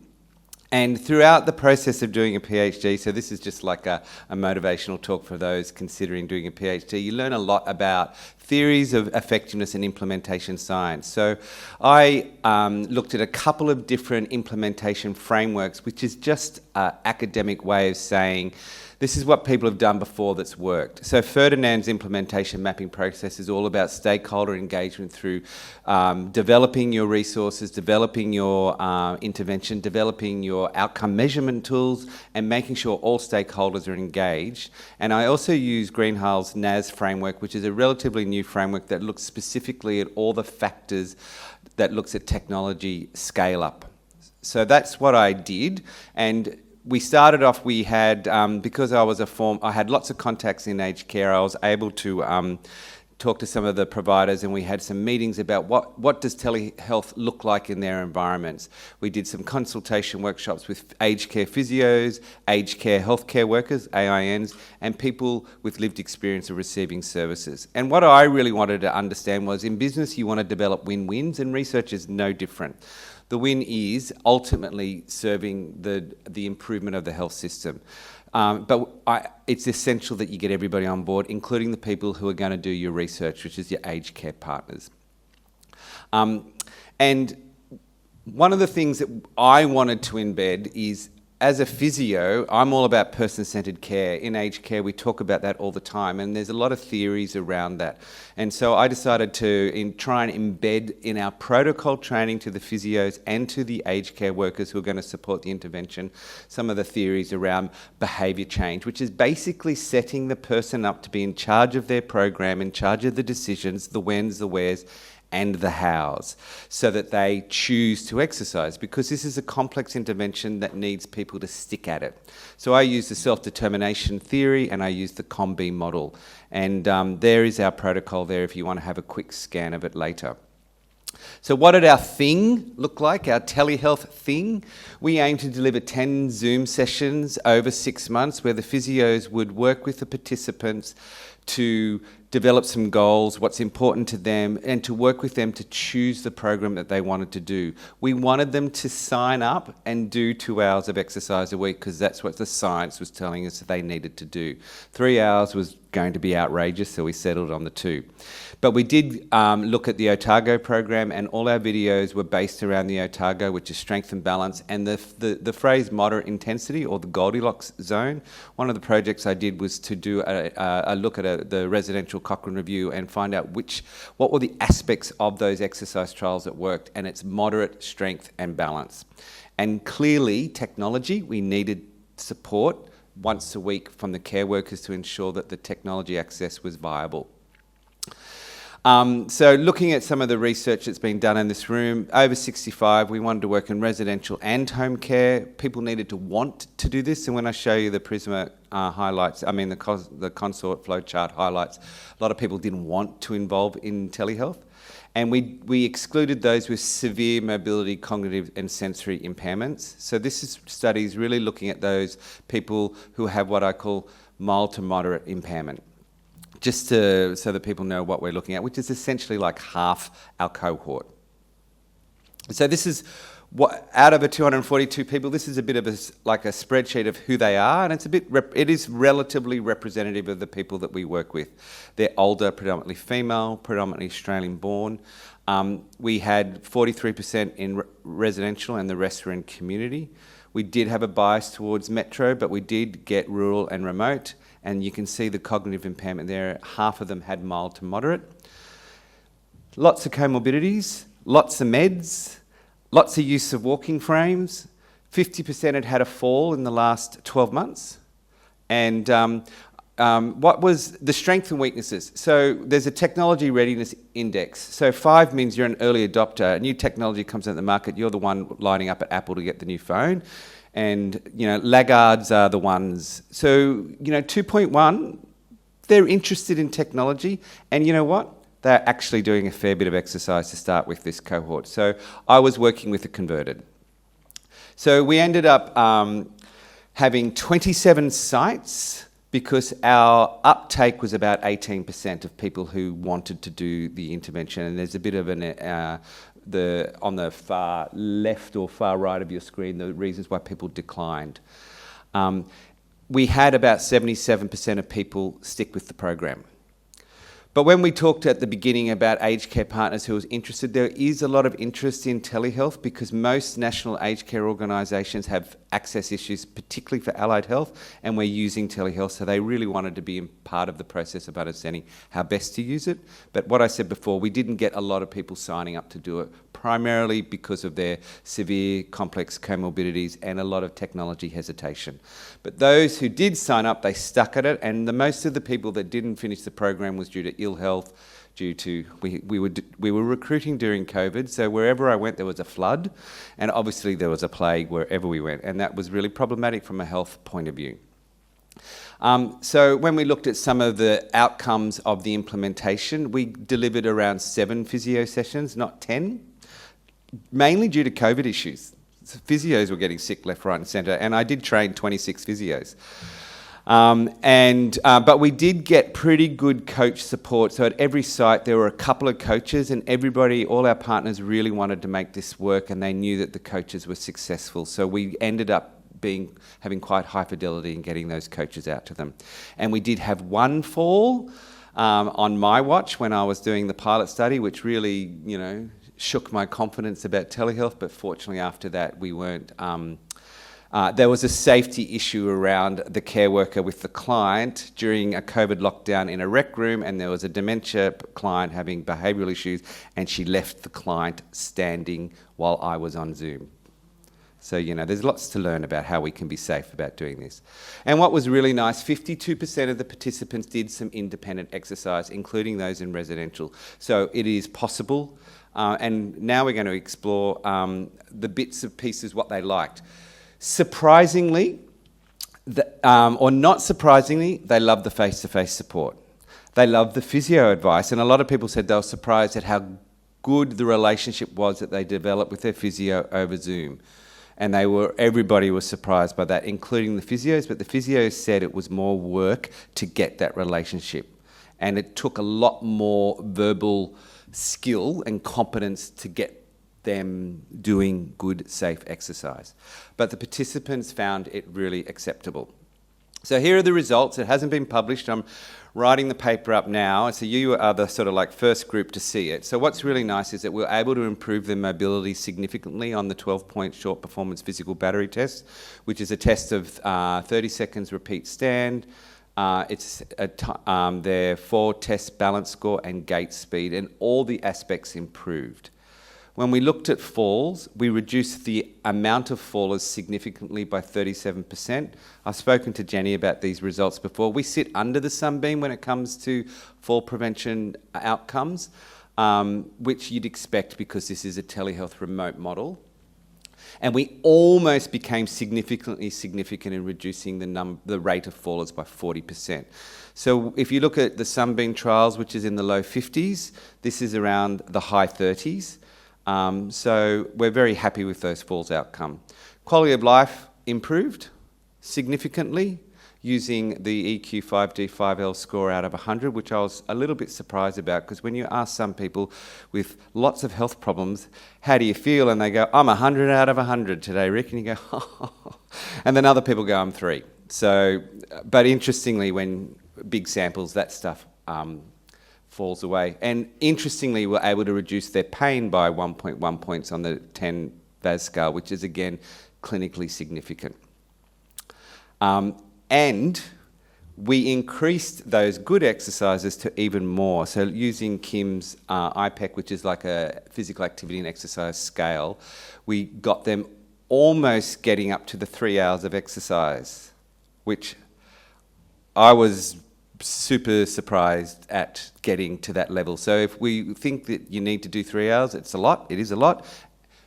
And throughout the process of doing a PhD, so this is just like a motivational talk for those considering doing a PhD, you learn a lot about theories of effectiveness and implementation science. So I looked at a couple of different implementation frameworks, which is just an academic way of saying this is what people have done before that's worked. So Ferdinand's implementation mapping process is all about stakeholder engagement through developing your resources, developing your intervention, developing your outcome measurement tools, and making sure all stakeholders are engaged. And I also use Greenhall's NAS framework, which is a relatively new framework that looks specifically at all the factors that looks at technology scale up. So that's what I did. And we started off, we had, because I had lots of contacts in aged care, I was able to talk to some of the providers, and we had some meetings about what does telehealth look like in their environments. We did some consultation workshops with aged care physios, aged care healthcare workers, AINs, and people with lived experience of receiving services. And what I really wanted to understand was in business you want to develop win-wins, and research is no different. The win is ultimately serving the improvement of the health system. But it's essential that you get everybody on board, including the people who are going to do your research, which is your aged care partners. And one of the things that I wanted to embed is, as a physio, I'm all about person-centred care. In aged care, we talk about that all the time, and there's a lot of theories around that. And so I decided to try and embed in our protocol training to the physios and to the aged care workers who are going to support the intervention some of the theories around behaviour change, which is basically setting the person up to be in charge of their program, in charge of the decisions, the whens, the wheres, and the hows, so that they choose to exercise, because this is a complex intervention that needs people to stick at it. So I use the self-determination theory and I use the COM-B model. And there is our protocol there if you want to have a quick scan of it later. So what did our thing look like, our telehealth thing? We aim to deliver 10 Zoom sessions over 6 months where the physios would work with the participants to develop some goals, what's important to them, and to work with them to choose the program that they wanted to do. We wanted them to sign up and do 2 hours of exercise a week because that's what the science was telling us that they needed to do. 3 hours was going to be outrageous, so we settled on the 2. But we did look at the Otago program, and all our videos were based around the Otago, which is strength and balance, and the phrase moderate intensity, or the Goldilocks zone. One of the projects I did was to do a look at the residential Cochrane review and find out what were the aspects of those exercise trials that worked, and it's moderate, strength and balance. And clearly, technology, we needed support once a week from the care workers to ensure that the technology access was viable. So looking at some of the research that's been done in this room, over 65, we wanted to work in residential and home care. People needed to want to do this, and when I show you the Prisma highlights, I mean the consort flowchart highlights, a lot of people didn't want to involve in telehealth. And we excluded those with severe mobility, cognitive and sensory impairments. So this is studies really looking at those people who have what I call mild to moderate impairment. Just so that people know what we're looking at, which is essentially like half our cohort. So this is what, out of the 242 people, this is a bit of like a spreadsheet of who they are, and it is relatively representative of the people that we work with. They're older, predominantly female, predominantly Australian born. We had 43% in residential and the rest were in community. We did have a bias towards metro, but we did get rural and remote. And you can see the cognitive impairment there. Half of them had mild to moderate. Lots of comorbidities, lots of meds, lots of use of walking frames. 50% had had a fall in the last 12 months. And what was the strengths and weaknesses? So there's a technology readiness index. So 5 means you're an early adopter. A new technology comes out the market, you're the one lining up at Apple to get the new phone. And, laggards are the ones. So, 2.1, they're interested in technology. And you know what? They're actually doing a fair bit of exercise to start with this cohort. So I was working with the converted. So we ended up having 27 sites because our uptake was about 18% of people who wanted to do the intervention. And there's a bit of on the far left or far right of your screen, the reasons why people declined. We had about 77% of people stick with the program. But when we talked at the beginning about aged care partners who was interested, there is a lot of interest in telehealth because most national aged care organisations have access issues, particularly for allied health, and we're using telehealth, so they really wanted to be part of the process of understanding how best to use it. But what I said before, we didn't get a lot of people signing up to do it, primarily because of their severe complex comorbidities and a lot of technology hesitation. But those who did sign up, they stuck at it, and most of the people that didn't finish the program was due to ill health, due to we were recruiting during COVID, so wherever I went there was a flood, and obviously there was a plague wherever we went, and that was really problematic from a health point of view. So when we looked at some of the outcomes of the implementation, we delivered around 7 physio sessions, not 10, mainly due to COVID issues. So physios were getting sick left, right and centre, and I did train 26 physios. But we did get pretty good coach support. So at every site there were a couple of coaches, and all our partners really wanted to make this work, and they knew that the coaches were successful. So we ended up having quite high fidelity in getting those coaches out to them. And we did have one fall on my watch when I was doing the pilot study, which really, shook my confidence about telehealth. But fortunately after that we weren't... there was a safety issue around the care worker with the client during a COVID lockdown in a rec room, and there was a dementia client having behavioural issues, and she left the client standing while I was on Zoom. So, there's lots to learn about how we can be safe about doing this. And what was really nice, 52% of the participants did some independent exercise, including those in residential. So it is possible. And now we're going to explore the bits and pieces, what they liked. Surprisingly, or not surprisingly, they loved the face-to-face support. They loved the physio advice. And a lot of people said they were surprised at how good the relationship was that they developed with their physio over Zoom. And everybody was surprised by that, including the physios, but the physios said it was more work to get that relationship. And it took a lot more verbal skill and competence to get them doing good, safe exercise. But the participants found it really acceptable. So here are the results. It hasn't been published. I'm writing the paper up now, so you are the sort of like first group to see it. So what's really nice is that we're able to improve their mobility significantly on the 12-point short performance physical battery test, which is a test of 30 seconds repeat stand. It's their 4 test balance score and gait speed, and all the aspects improved. When we looked at falls, we reduced the amount of fallers significantly by 37%. I've spoken to Jennie about these results before. We sit under the sunbeam when it comes to fall prevention outcomes, which you'd expect because this is a telehealth remote model. And we almost became significant in reducing the rate of fallers by 40%. So if you look at the sunbeam trials, which is in the low 50s, this is around the high 30s. So we're very happy with those falls outcome. Quality of life improved significantly using the EQ5D5L score out of 100, which I was a little bit surprised about, because when you ask some people with lots of health problems, how do you feel? And they go, I'm 100 out of 100 today, Rik. And you go, oh. And then other people go, I'm 3. So, but interestingly, when big samples, that stuff falls away. And interestingly, we're able to reduce their pain by 1.1 points on the 10 VAS scale, which is, again, clinically significant. And we increased those good exercises to even more. So using Kim's IPEC, which is like a physical activity and exercise scale, we got them almost getting up to the 3 hours of exercise, which I was super surprised at getting to that level. So if we think that you need to do 3 hours, it's a lot, it is a lot.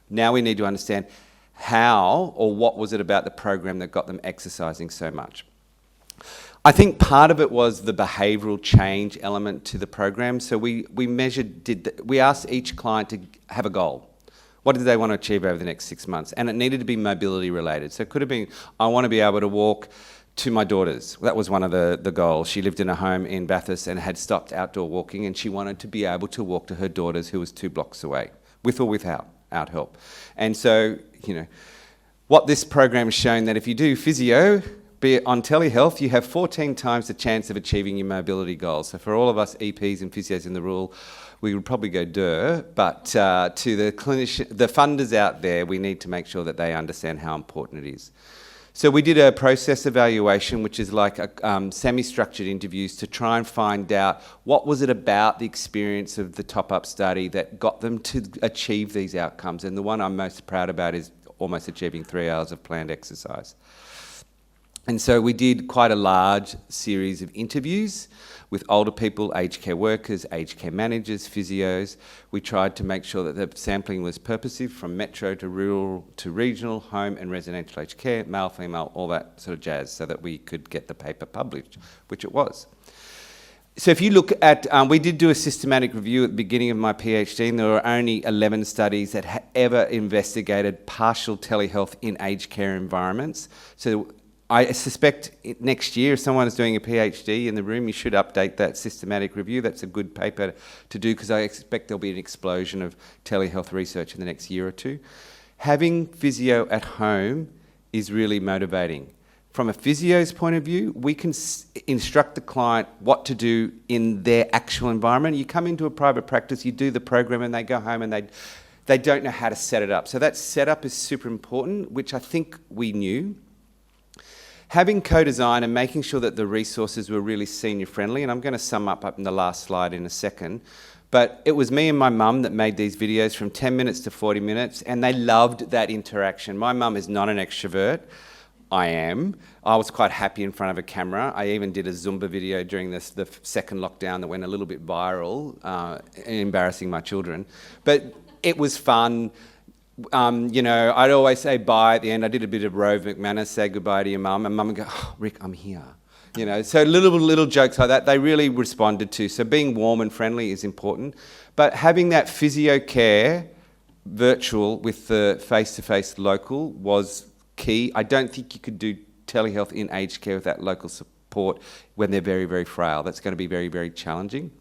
Now we need to understand how or what was it about the program that got them exercising so much. I think part of it was the behavioural change element to the program. So we asked each client to have a goal. What did they want to achieve over the next 6 months? And it needed to be mobility related. So it could have been, I want to be able to walk to my daughters. That was one of the goals. She lived in a home in Bathurst and had stopped outdoor walking, and she wanted to be able to walk to her daughters who was 2 blocks away, with or without help. And so, what this program has shown that if you do physio, be it on telehealth, you have 14 times the chance of achieving your mobility goals. So for all of us EPs and physios in the rural, we would probably go but to the funders out there, we need to make sure that they understand how important it is. So we did a process evaluation, which is like a semi-structured interviews to try and find out what was it about the experience of the top-up study that got them to achieve these outcomes. And the one I'm most proud about is almost achieving 3 hours of planned exercise. And so we did quite a large series of interviews with older people, aged care workers, aged care managers, physios. We tried to make sure that the sampling was purposive from metro to rural to regional, home and residential aged care, male, female, all that sort of jazz, so that we could get the paper published, which it was. So if you look at, we did do a systematic review at the beginning of my PhD, and there were only 11 studies that ever investigated partial telehealth in aged care environments. So I suspect next year, if someone is doing a PhD in the room, you should update that systematic review. That's a good paper to do, because I expect there'll be an explosion of telehealth research in the next year or two. Having physio at home is really motivating. From a physio's point of view, we can instruct the client what to do in their actual environment. You come into a private practice, you do the program, and they go home and they don't know how to set it up. So that setup is super important, which I think we knew. Having co-design and making sure that the resources were really senior friendly, and I'm going to sum up in the last slide in a second, But it was me and my mum that made these videos from 10 minutes to 40 minutes, and they loved that interaction. My mum is not an extrovert. I am. I was quite happy in front of a camera. I even did a Zumba video during the second lockdown that went a little bit viral, embarrassing my children. But it was fun. You know, I'd always say bye at the end. I did a bit of Rove McManus, say goodbye to your mum, and mum would go, "Oh, Rik, I'm here." You know, so little jokes like that, they really responded to. So being warm and friendly is important. But having that physio care virtual with the face-to-face local was key. I don't think you could do telehealth in aged care with that local support when they're very, very frail. That's going to be very, very challenging.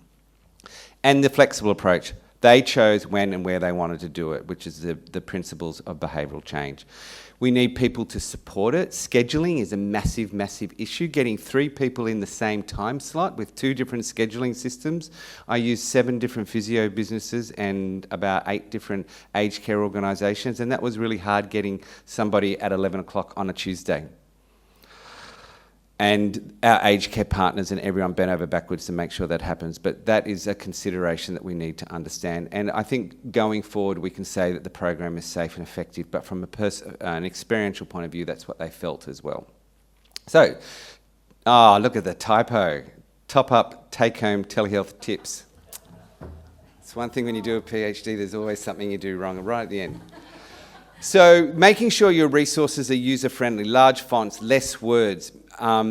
And the flexible approach. They chose when and where they wanted to do it, which is the principles of behavioural change. We need people to support it. Scheduling is a massive, massive issue. Getting 3 people in the same time slot with 2 different scheduling systems. I use 7 different physio businesses and about 8 different aged care organisations, and that was really hard getting somebody at 11 o'clock on a Tuesday. And our aged care partners and everyone bent over backwards to make sure that happens. But that is a consideration that we need to understand. And I think going forward, we can say that the program is safe and effective, but from an experiential point of view, that's what they felt as well. So, look at the typo. Top up, take home telehealth tips. It's one thing when you do a PhD, there's always something you do wrong right at the end. So making sure your resources are user-friendly, large fonts, less words. A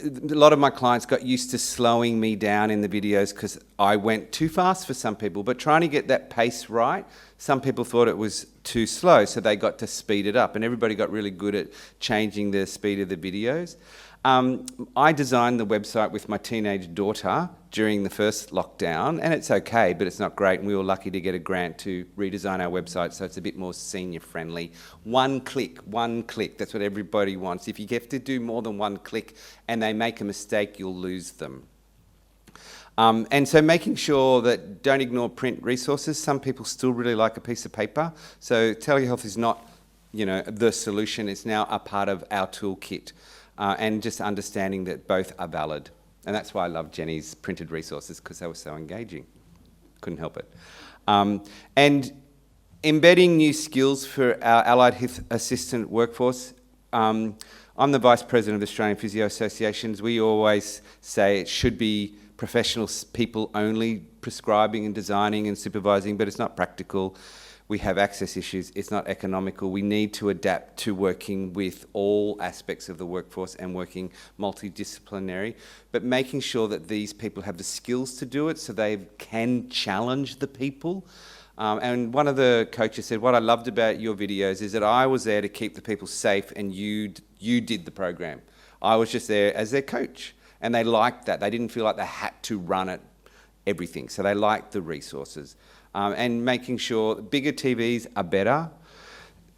lot of my clients got used to slowing me down in the videos because I went too fast for some people, but trying to get that pace right, some people thought it was too slow, so they got to speed it up, and everybody got really good at changing the speed of the videos. I designed the website with my teenage daughter during the first lockdown, and it's okay, but it's not great, and we were lucky to get a grant to redesign our website so it's a bit more senior friendly. One click, that's what everybody wants. If you have to do more than one click and they make a mistake, you'll lose them. And so making sure that don't ignore print resources. Some people still really like a piece of paper, so telehealth is not, you know, the solution. It's now a part of our toolkit. And just understanding that both are valid. And that's why I love Jennie's printed resources, because they were so engaging. Couldn't help it. And embedding new skills for our allied health assistant workforce. I'm the Vice President of the Australian Physio Associations. We always say it should be professional people only prescribing and designing and supervising, but it's not practical. We have access issues, it's not economical. We need to adapt to working with all aspects of the workforce and working multidisciplinary, but making sure that these people have the skills to do it so they can challenge the people. And one of the coaches said, what I loved about your videos is that I was there to keep the people safe and you did the program. I was just there as their coach. And they liked that. They didn't feel like they had to run it, everything. So they liked the resources. And making sure bigger TVs are better.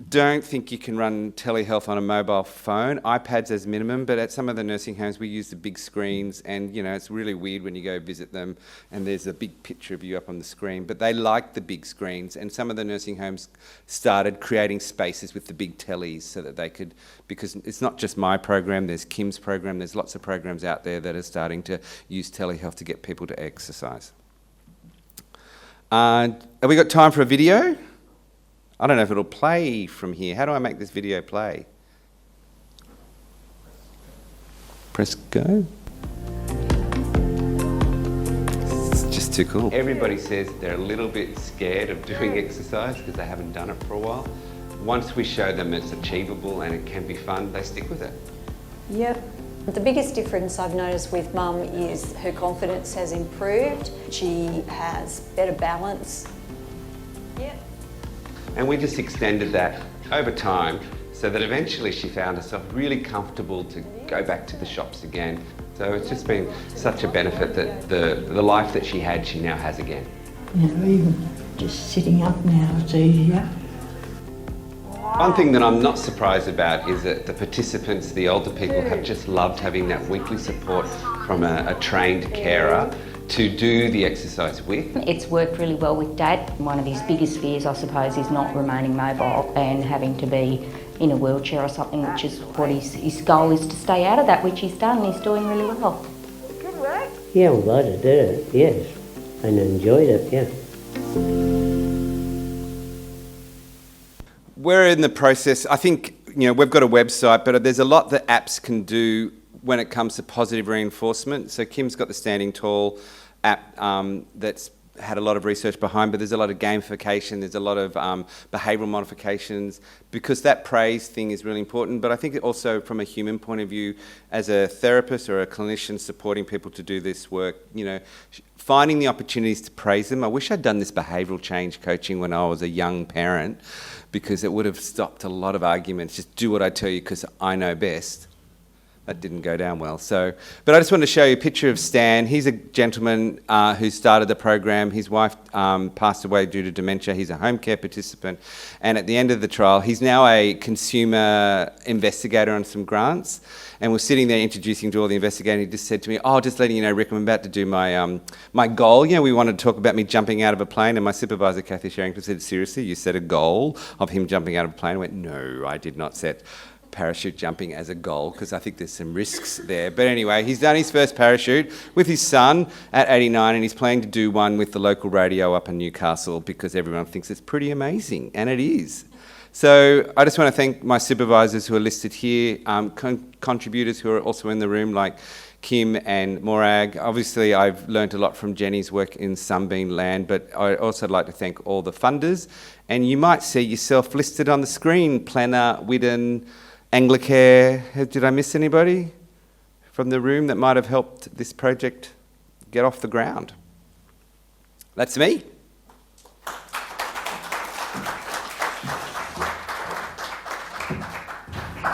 Don't think you can run telehealth on a mobile phone. iPads as minimum, but at some of the nursing homes we use the big screens, and you know it's really weird when you go visit them and there's a big picture of you up on the screen. But they like the big screens, and some of the nursing homes started creating spaces with the big tellies so that they could, because it's not just my program, there's Kim's program, there's lots of programs out there that are starting to use telehealth to get people to exercise. Have we got time for a video? I don't know if it'll play from here. How do I make this video play? Press go. It's just too cool. Everybody says they're a little bit scared of doing exercise because they haven't done it for a while. Once we show them it's achievable and it can be fun, they stick with it. Yep. The biggest difference I've noticed with Mum is her confidence has improved. She has better balance. Yep. And we just extended that over time so that eventually she found herself really comfortable to go back to the shops again. So it's just been such a benefit that the life that she had, she now has again. You know, even just sitting up now, it's easier. One thing that I'm not surprised about is that the participants, the older people, have just loved having that weekly support from a trained carer to do the exercise with. It's worked really well with Dad. One of his biggest fears, I suppose, is not remaining mobile and having to be in a wheelchair or something, which is what his goal is, to stay out of that, which he's done, and he's doing really well. Yeah, I'm glad I did it, yes. and enjoyed it, yeah. We're in the process. I think, we've got a website, but there's a lot that apps can do when it comes to positive reinforcement. So Kim's got the Standing Tall app that's had a lot of research behind, but there's a lot of gamification, there's a lot of behavioural modifications, because that praise thing is really important. But I think also from a human point of view, as a therapist or a clinician supporting people to do this work, finding the opportunities to praise them. I wish I'd done this behavioural change coaching when I was a young parent, because it would have stopped a lot of arguments. Just do what I tell you because I know best. That didn't go down well. But I just wanted to show you a picture of Stan. He's a gentleman who started the program. His wife passed away due to dementia. He's a home care participant. And at the end of the trial, he's now a consumer investigator on some grants. And we're sitting there introducing to all the investigators. He just said to me, just letting you know, Rik, I'm about to do my my goal. We wanted to talk about me jumping out of a plane. And my supervisor, Kathy Sherrington, said, seriously, you set a goal of him jumping out of a plane? I went, no, I did not set parachute jumping as a goal, because I think there's some risks there. But anyway, he's done his first parachute with his son at 89, and he's planning to do one with the local radio up in Newcastle, because everyone thinks it's pretty amazing, and it is. So I just want to thank my supervisors who are listed here, contributors who are also in the room, like Kim and Morag. Obviously, I've learnt a lot from Jennie's work in Sunbeam Land, but I'd also like to thank all the funders. And you might see yourself listed on the screen: Planner, Widden, Anglicare. Did I miss anybody from the room that might have helped this project get off the ground? That's me.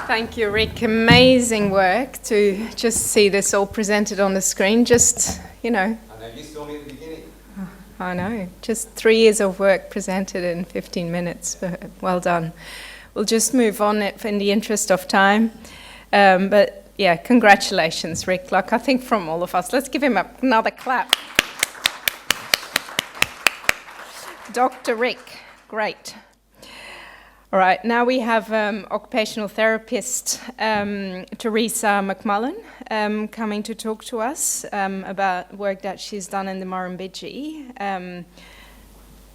Thank you, Rik. Amazing work to just see this all presented on the screen. I know you saw me at the beginning. I know. Just 3 years of work presented in 15 minutes. Well done. We'll just move on in the interest of time. But yeah, congratulations, Rik. I think from all of us, let's give him another clap. Dr. Rik, great. All right, now we have occupational therapist Teresa McMullen coming to talk to us about work that she's done in the Murrumbidgee. And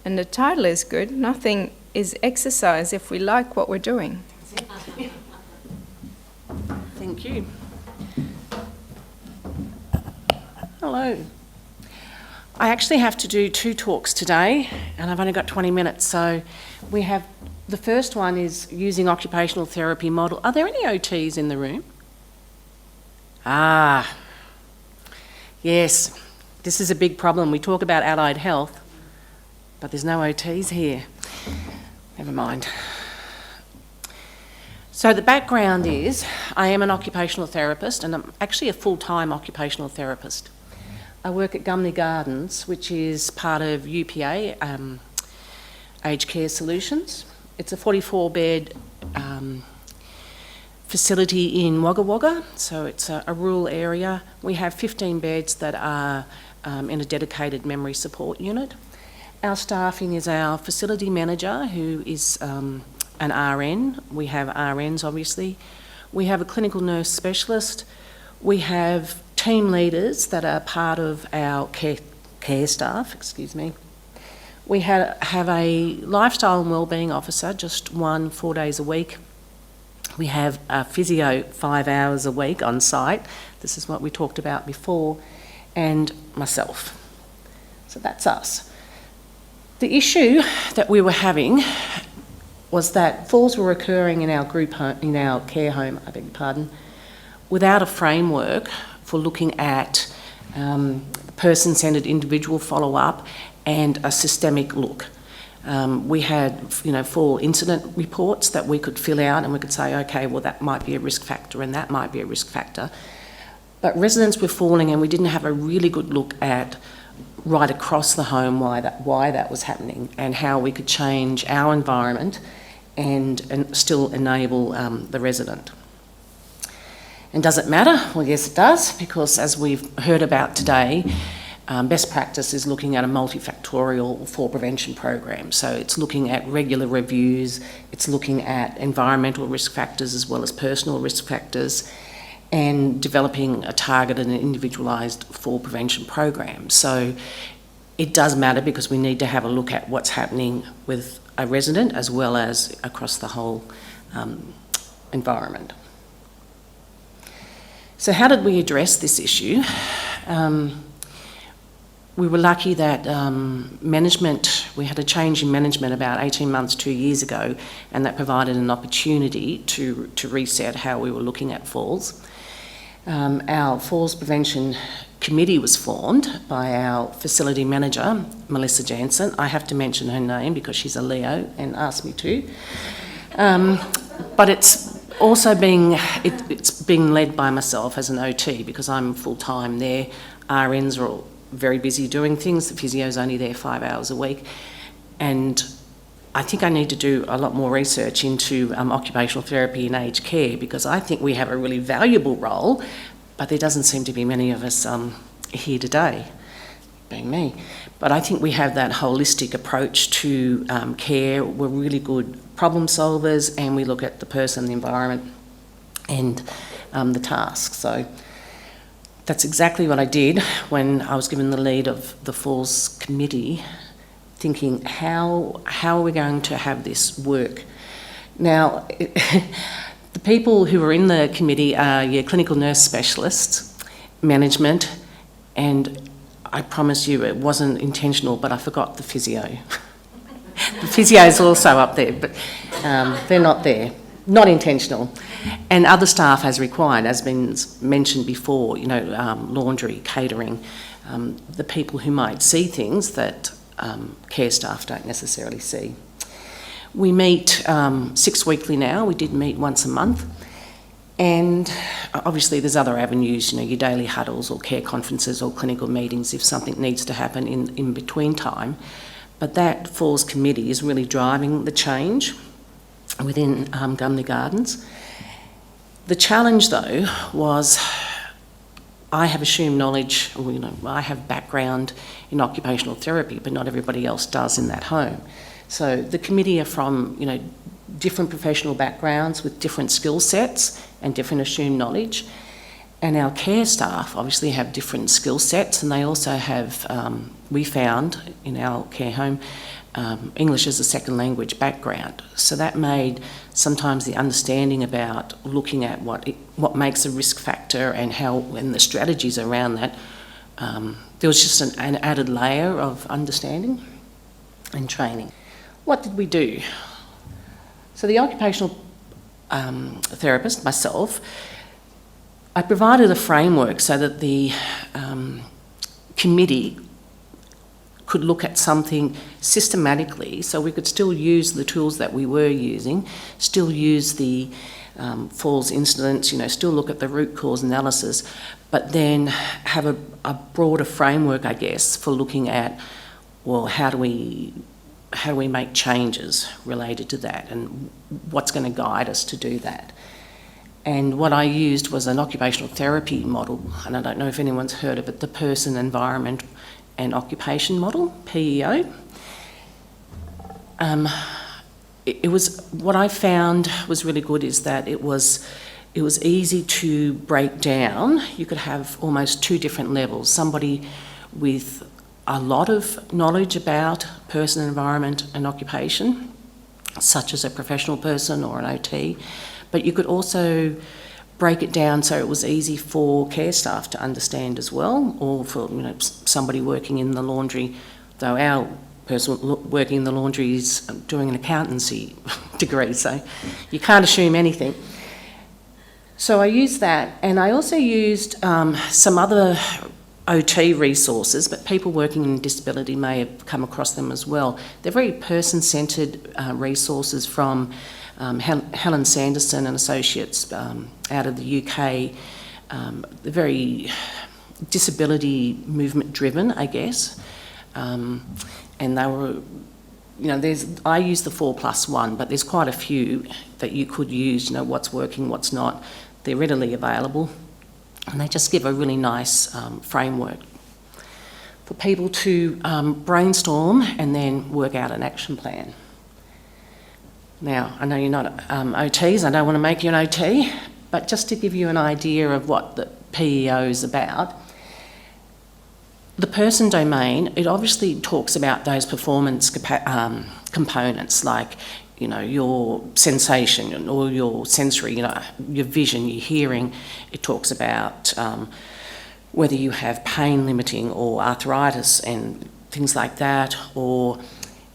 the title is good: Nothing is exercise if we like what we're doing. Thank you. Hello. I actually have to do 2 talks today, and I've only got 20 minutes, so we have. The first one is using occupational therapy model. Are there any OTs in the room? Yes, this is a big problem. We talk about allied health, but there's no OTs here. Never mind. So the background is, I am an occupational therapist, and I'm actually a full-time occupational therapist. I work at Gumleigh Gardens, which is part of UPA, Aged Care Solutions. It's a 44-bed facility in Wagga Wagga, so it's a rural area. We have 15 beds that are in a dedicated memory support unit. Our staffing is our facility manager, who is an RN. We have RNs, obviously. We have a clinical nurse specialist. We have team leaders that are part of our care staff, We have a lifestyle and wellbeing officer, just 4 days a week. We have a physio 5 hours a week on site. This is what we talked about before, and myself. So that's us. The issue that we were having was that falls were occurring in our group home, in our care home, without a framework for looking at person-centred individual follow-up and a systemic look. We had, 4 incident reports that we could fill out, and we could say, okay, well, that might be a risk factor and that might be a risk factor. But residents were falling, and we didn't have a really good look at right across the home why that was happening, and how we could change our environment and still enable the resident. And does it matter? Well, yes, it does, because as we've heard about today, best practice is looking at a multifactorial fall prevention program. So it's looking at regular reviews, it's looking at environmental risk factors as well as personal risk factors, and developing a targeted and individualised fall prevention program. So it does matter because we need to have a look at what's happening with a resident as well as across the whole environment. So how did we address this issue? We were lucky that we had a change in management about 18 months, 2 years ago, and that provided an opportunity to reset how we were looking at falls. Our Falls Prevention Committee was formed by our facility manager, Melissa Jansen. I have to mention her name because she's a Leo and asked me to. But it's also it's being led by myself as an OT because I'm full-time there. RNs are all very busy doing things. The physio's only there 5 hours a week. And I think I need to do a lot more research into occupational therapy and aged care because I think we have a really valuable role, but there doesn't seem to be many of us here today, being me. But I think we have that holistic approach to care. We're really good problem solvers and we look at the person, the environment and the task. So that's exactly what I did when I was given the lead of the Falls Committee, thinking how are we going to have this work? Now, the people who are in the committee are your clinical nurse specialists, management, and I promise you it wasn't intentional, but I forgot the physio. The physio is also up there, but they're not there. Not intentional. And other staff as required, as been mentioned before, laundry, catering, the people who might see things that care staff don't necessarily see. We meet 6 weekly now. We did meet once a month. And obviously there's other avenues, your daily huddles or care conferences or clinical meetings if something needs to happen in between time. But that Falls Committee is really driving the change within Gumleigh Gardens. The challenge though was I have assumed knowledge, I have background in occupational therapy, but not everybody else does in that home. So the committee are from, different professional backgrounds with different skill sets and different assumed knowledge. And our care staff obviously have different skill sets and they also have, we found in our care home, English as a second language background. So that made sometimes the understanding about looking at what makes a risk factor and the strategies around that, there was just an added layer of understanding and training. What did we do? So the occupational therapist, myself, I provided a framework so that the committee could look at something systematically so we could still use the tools that we were using, still use the falls incidents, still look at the root cause analysis, but then have a broader framework, I guess, for looking at, well, how do we make changes related to that and what's going to guide us to do that. And what I used was an occupational therapy model, and I don't know if anyone's heard of it, the Person, Environment and Occupation model, PEO. It was, what I found was really good is that it was easy to break down. You could have almost two different levels. Somebody with a lot of knowledge about person, environment and occupation, such as a professional person or an OT, but you could also break it down so it was easy for care staff to understand as well, or for somebody working in the laundry, though our person working in the laundry is doing an accountancy degree, so you can't assume anything. So I used that, and I also used some other OT resources, but people working in disability may have come across them as well. They're very person-centred resources from Helen Sanderson and Associates out of the UK. They're very disability movement driven, I guess. And they were, I use the 4+1, but there's quite a few that you could use, what's working, what's not. They're readily available. And they just give a really nice framework for people to brainstorm and then work out an action plan. Now, I know you're not OTs, I don't want to make you an OT, but just to give you an idea of what the PEO is about, The person domain, it obviously talks about those performance components, like, you know, your sensation or your sensory, you know, your vision, your hearing. It talks about whether you have pain limiting or arthritis and things like that, or,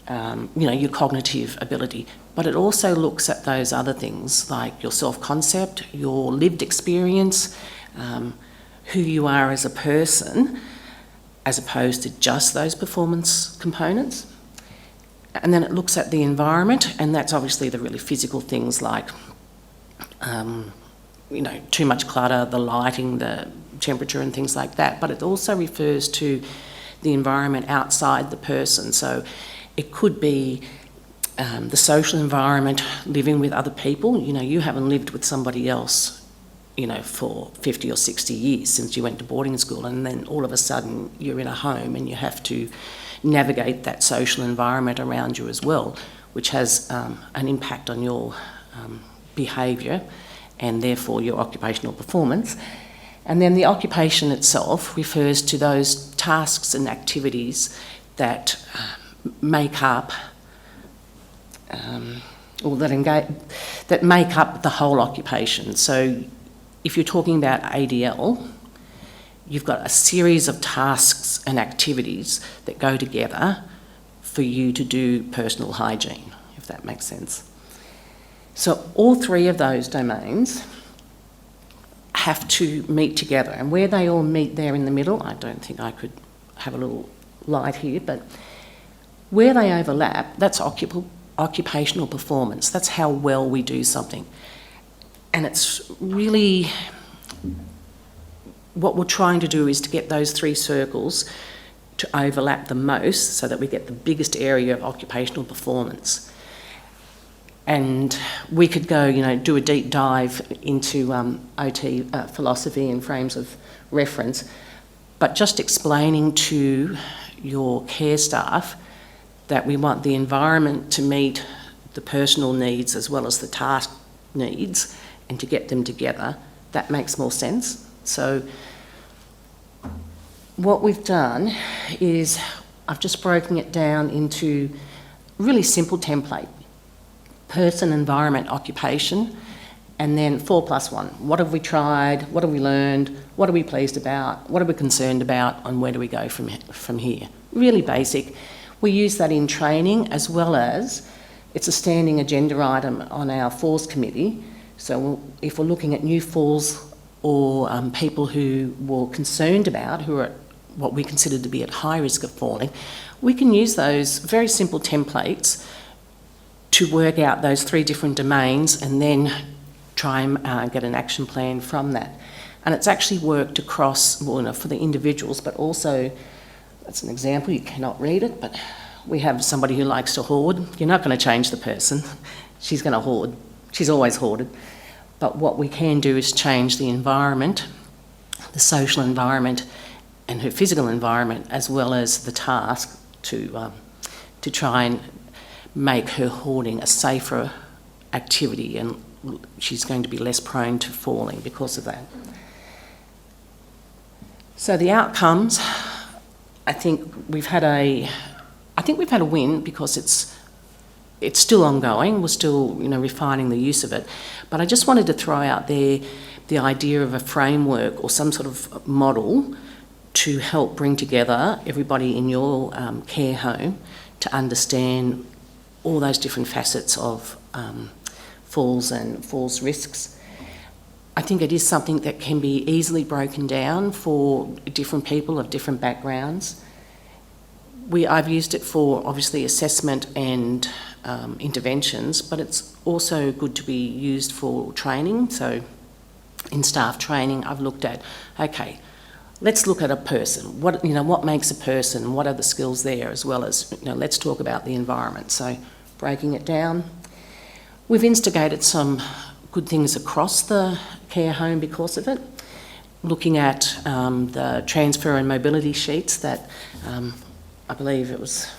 you know, your cognitive ability. But it also looks at those other things like your self-concept, your lived experience, who you are as a person, as opposed to just those performance components. And then it looks at the environment, and that's obviously the really physical things like, you know, too much clutter, the lighting, the temperature and things like that. But it also refers to the environment outside the person. So it could be the social environment, living with other people. You know, you haven't lived with somebody else, you know, for 50 or 60 years since you went to boarding school, and then all of a sudden you're in a home and you have to navigate that social environment around you as well, which has an impact on your behaviour and therefore your occupational performance. And then the occupation itself refers to those tasks and activities that make up or that make up the whole occupation. So if you're talking about ADL, you've got a series of tasks and activities that go together for you to do personal hygiene, if that makes sense. So all three of those domains have to meet together, and where they all meet there in the middle, I don't think I could have a little light here, but where they overlap, that's occupational performance. That's how well we do something. And it's really, what we're trying to do is to get those three circles to overlap the most so that we get the biggest area of occupational performance. And we could go, you know, do a deep dive into OT philosophy and frames of reference, but just explaining to your care staff that we want the environment to meet the personal needs as well as the task needs, and to get them together, that makes more sense. So what we've done is I've just broken it down into a really simple template: person, environment, occupation, and then 4+1. What have we tried? What have we learned? What are we pleased about? What are we concerned about? And where do we go from here? Really basic. We use that in training, as well as it's a standing agenda item on our falls committee. So if we're looking at new falls or people who were concerned about, who are at what we consider to be at high risk of falling, we can use those very simple templates to work out those three different domains and then try and get an action plan from that. And it's actually worked across, well, you know, for the individuals, but also, that's an example, you cannot read it, but we have somebody who likes to hoard. You're not going to change the person. She's going to hoard. She's always hoarded. But what we can do is change the environment, the social environment and her physical environment, as well as the task to try and make her hoarding a safer activity, and she's going to be less prone to falling because of that. So the outcomes, I think we've had a win, because it's still ongoing. We're still, you know, refining the use of it. But I just wanted to throw out there the idea of a framework or some sort of model to help bring together everybody in your care home to understand all those different facets of falls and falls risks. I think it is something that can be easily broken down for different people of different backgrounds. I've used it for, obviously, assessment and interventions, but it's also good to be used for training. So in staff training, I've looked at, okay, let's look at a person. What makes a person? What are the skills there? As well as, let's talk about the environment. So breaking it down. We've instigated some good things across the care home because of it. Looking at the transfer and mobility sheets that I believe it was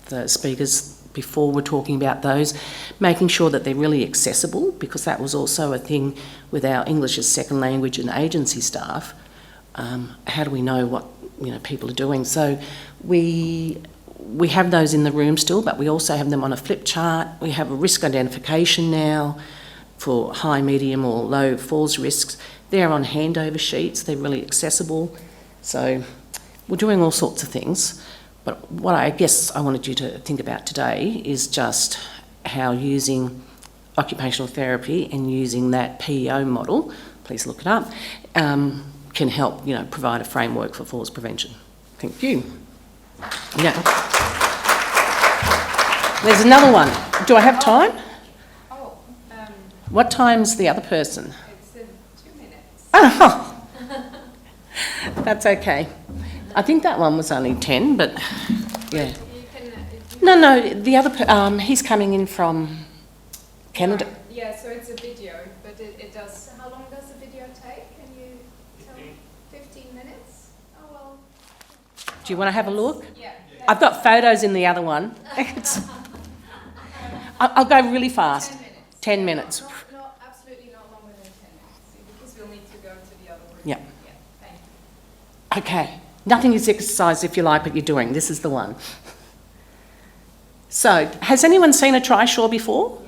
the speakers before were talking about those, making sure that they're really accessible, because that was also a thing with our English as second language and agency staff. How do we know what people are doing. So we have those in the room still, but we also have them on a flip chart. We have a risk identification now for high, medium or low falls risks. They're on handover sheets. They're really accessible. So we're doing all sorts of things. But what I guess I wanted you to think about today is just how using occupational therapy and using that PEO model, please look it up, can help, provide a framework for falls prevention. Thank you. Yeah. There's another one. Do I have time? What time's the other person? It's in 2 minutes. Oh, that's okay. I think that one was only 10, but yeah. No, the other, he's coming in from Canada. Right. Yeah, so it's a video, but it does, how long does the video take? Can you tell me? 15 minutes? Oh, well. Do you want to have a look? Yeah. I've got photos in the other one. I'll go really fast. 10 minutes. Not, absolutely not longer than 10 minutes, because we'll need to go to the other room. Yeah. Thank you. Okay. Nothing is exercise if you like what you're doing. This is the one. So, has anyone seen a trishaw before?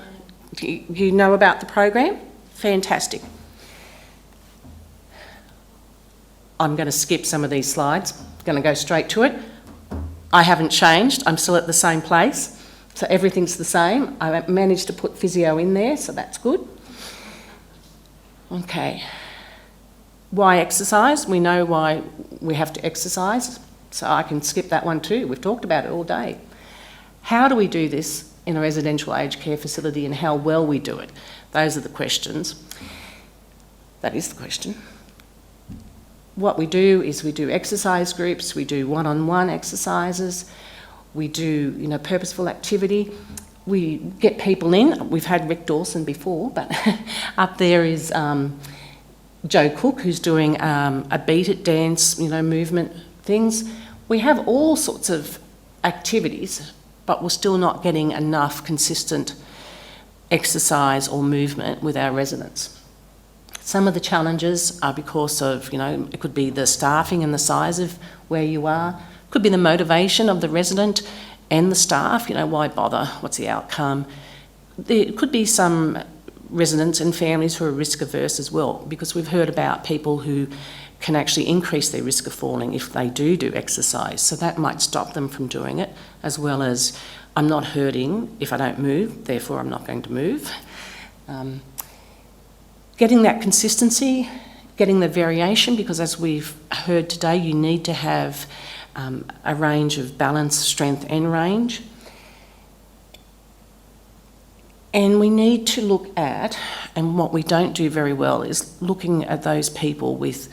Do you know about the program? Fantastic. I'm going to skip some of these slides. I'm going to go straight to it. I haven't changed. I'm still at the same place. So everything's the same. I managed to put physio in there, so that's good. Okay. Why exercise? We know why we have to exercise, so I can skip that one too. We've talked about it all day. How do we do this in a residential aged care facility and how well we do it? Those are the questions. That is the question. What we do is we do exercise groups, we do one-on-one exercises, we do, purposeful activity. We get people in. We've had Rik Dawson before, but up there is Joe Cook, who's doing a beat it dance, movement things. We have all sorts of activities, but we're still not getting enough consistent exercise or movement with our residents. Some of the challenges are because of, it could be the staffing and the size of where you are. Could be the motivation of the resident and the staff, why bother, what's the outcome. There could be some residents and families who are risk averse as well, because we've heard about people who can actually increase their risk of falling if they do exercise. So that might stop them from doing it, as well as I'm not hurting if I don't move, therefore I'm not going to move. Getting that consistency, getting the variation, because as we've heard today, you need to have a range of balance, strength and range. And we need to look at, and what we don't do very well is looking at those people with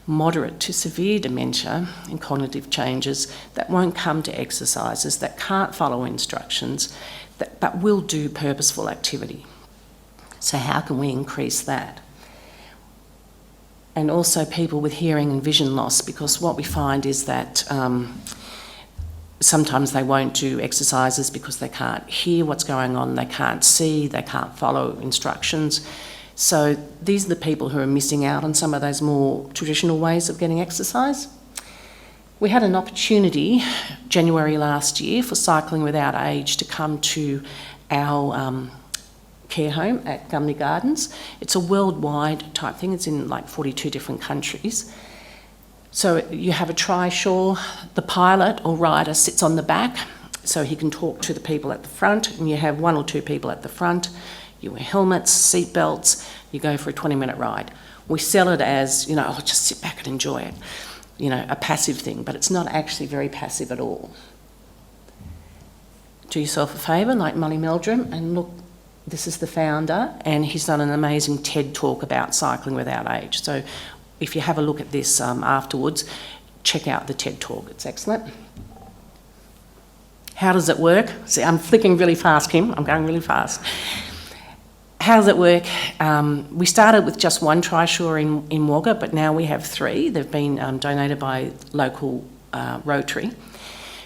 moderate to severe dementia and cognitive changes that won't come to exercises, that can't follow instructions, but will do purposeful activity. So how can we increase that? And also people with hearing and vision loss, because what we find is that sometimes they won't do exercises because they can't hear what's going on, they can't see, they can't follow instructions. So these are the people who are missing out on some of those more traditional ways of getting exercise. We had an opportunity January last year for Cycling Without Age to come to our care home at Gumleigh Gardens. It's a worldwide type thing. It's in like 42 different countries. So you have a trishaw, the pilot or rider sits on the back so he can talk to the people at the front, and you have 1 or 2 people at the front. You wear helmets, seat belts, you go for a 20-minute ride. We sell it as, just sit back and enjoy it, a passive thing, but it's not actually very passive at all. Do yourself a favour, like Molly Meldrum, and look, this is the founder, and he's done an amazing TED talk about cycling without age. So if you have a look at this afterwards, check out the TED talk. It's excellent. How does it work? See, I'm flicking really fast, Kim. I'm going really fast. How does it work? We started with just 1 trishaw in Wagga, but now we have 3. They've been donated by local Rotary.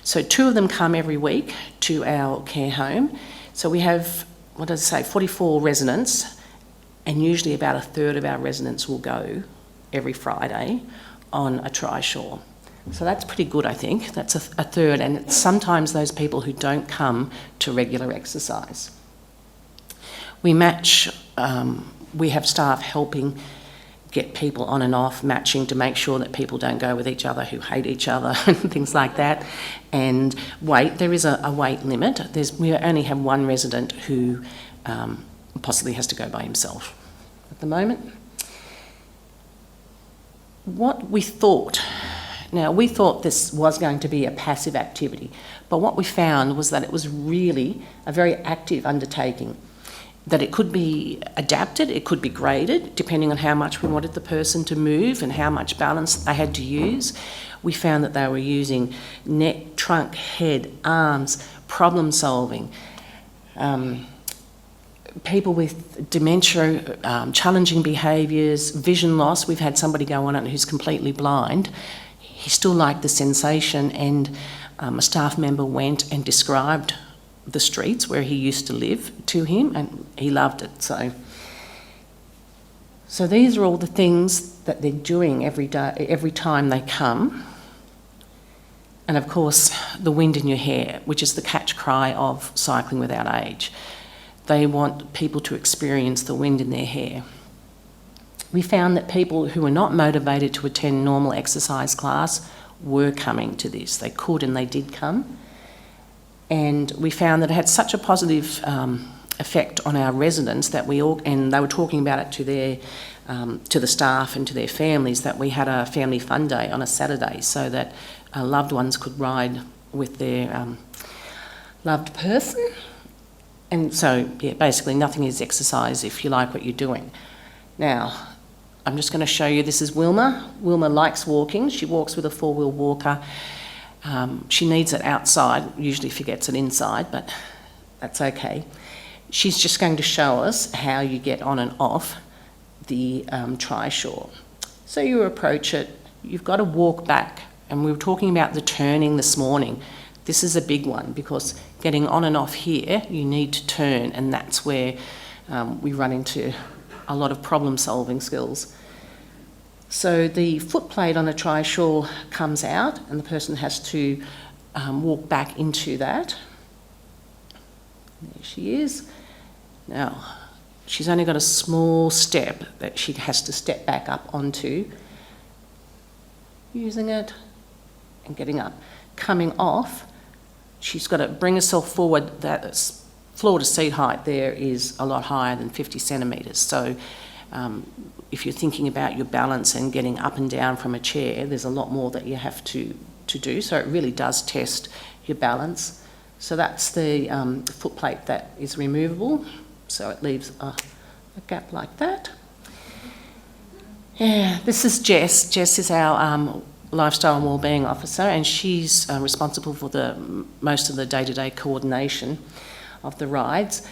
So 2 of them come every week to our care home. So we have 44 residents, and usually about a third of our residents will go every Friday on a trishaw. So that's pretty good, I think. That's a third, and it's sometimes those people who don't come to regular exercise. We match, we have staff helping get people on and off, matching to make sure that people don't go with each other who hate each other and things like that. And weight, there is a weight limit. We only have one resident who possibly has to go by himself at the moment. What we thought, now we thought this was going to be a passive activity, but what we found was that it was really a very active undertaking, that it could be adapted, it could be graded, depending on how much we wanted the person to move and how much balance they had to use. We found that they were using neck, trunk, head, arms, problem solving, people with dementia, challenging behaviours, vision loss. We've had somebody go on it who's completely blind. He still liked the sensation, and a staff member went and described the streets where he used to live to him, and he loved it. So these are all the things that they're doing every day, every time they come. And of course, the wind in your hair, which is the catch cry of cycling without age. They want people to experience the wind in their hair. We found that people who were not motivated to attend normal exercise class were coming to this. They could and they did come. And we found that it had such a positive effect on our residents that and they were talking about it to the staff and to their families, that we had a family fun day on a Saturday so that loved ones could ride with their loved person. And so, yeah, basically nothing is exercise if you like what you're doing. Now, I'm just going to show you, this is Wilma. Wilma likes walking. She walks with a four-wheel walker. She needs it outside, usually forgets it inside, but that's okay. She's just going to show us how you get on and off the trishaw. So you approach it, you've got to walk back, and we were talking about the turning this morning. This is a big one because getting on and off here, you need to turn, and that's where we run into a lot of problem-solving skills. So the footplate on a trishaw comes out, and the person has to walk back into that. There she is. Now, she's only got a small step that she has to step back up onto, using it and getting up. Coming off, she's got to bring herself forward. That floor to seat height there is a lot higher than 50 centimetres. So if you're thinking about your balance and getting up and down from a chair, there's a lot more that you have to do. So it really does test your balance. So that's the footplate that is removable. So it leaves a gap like that. Yeah, this is Jess. Jess is our lifestyle and wellbeing officer, and she's responsible for most of the day-to-day coordination of the rides.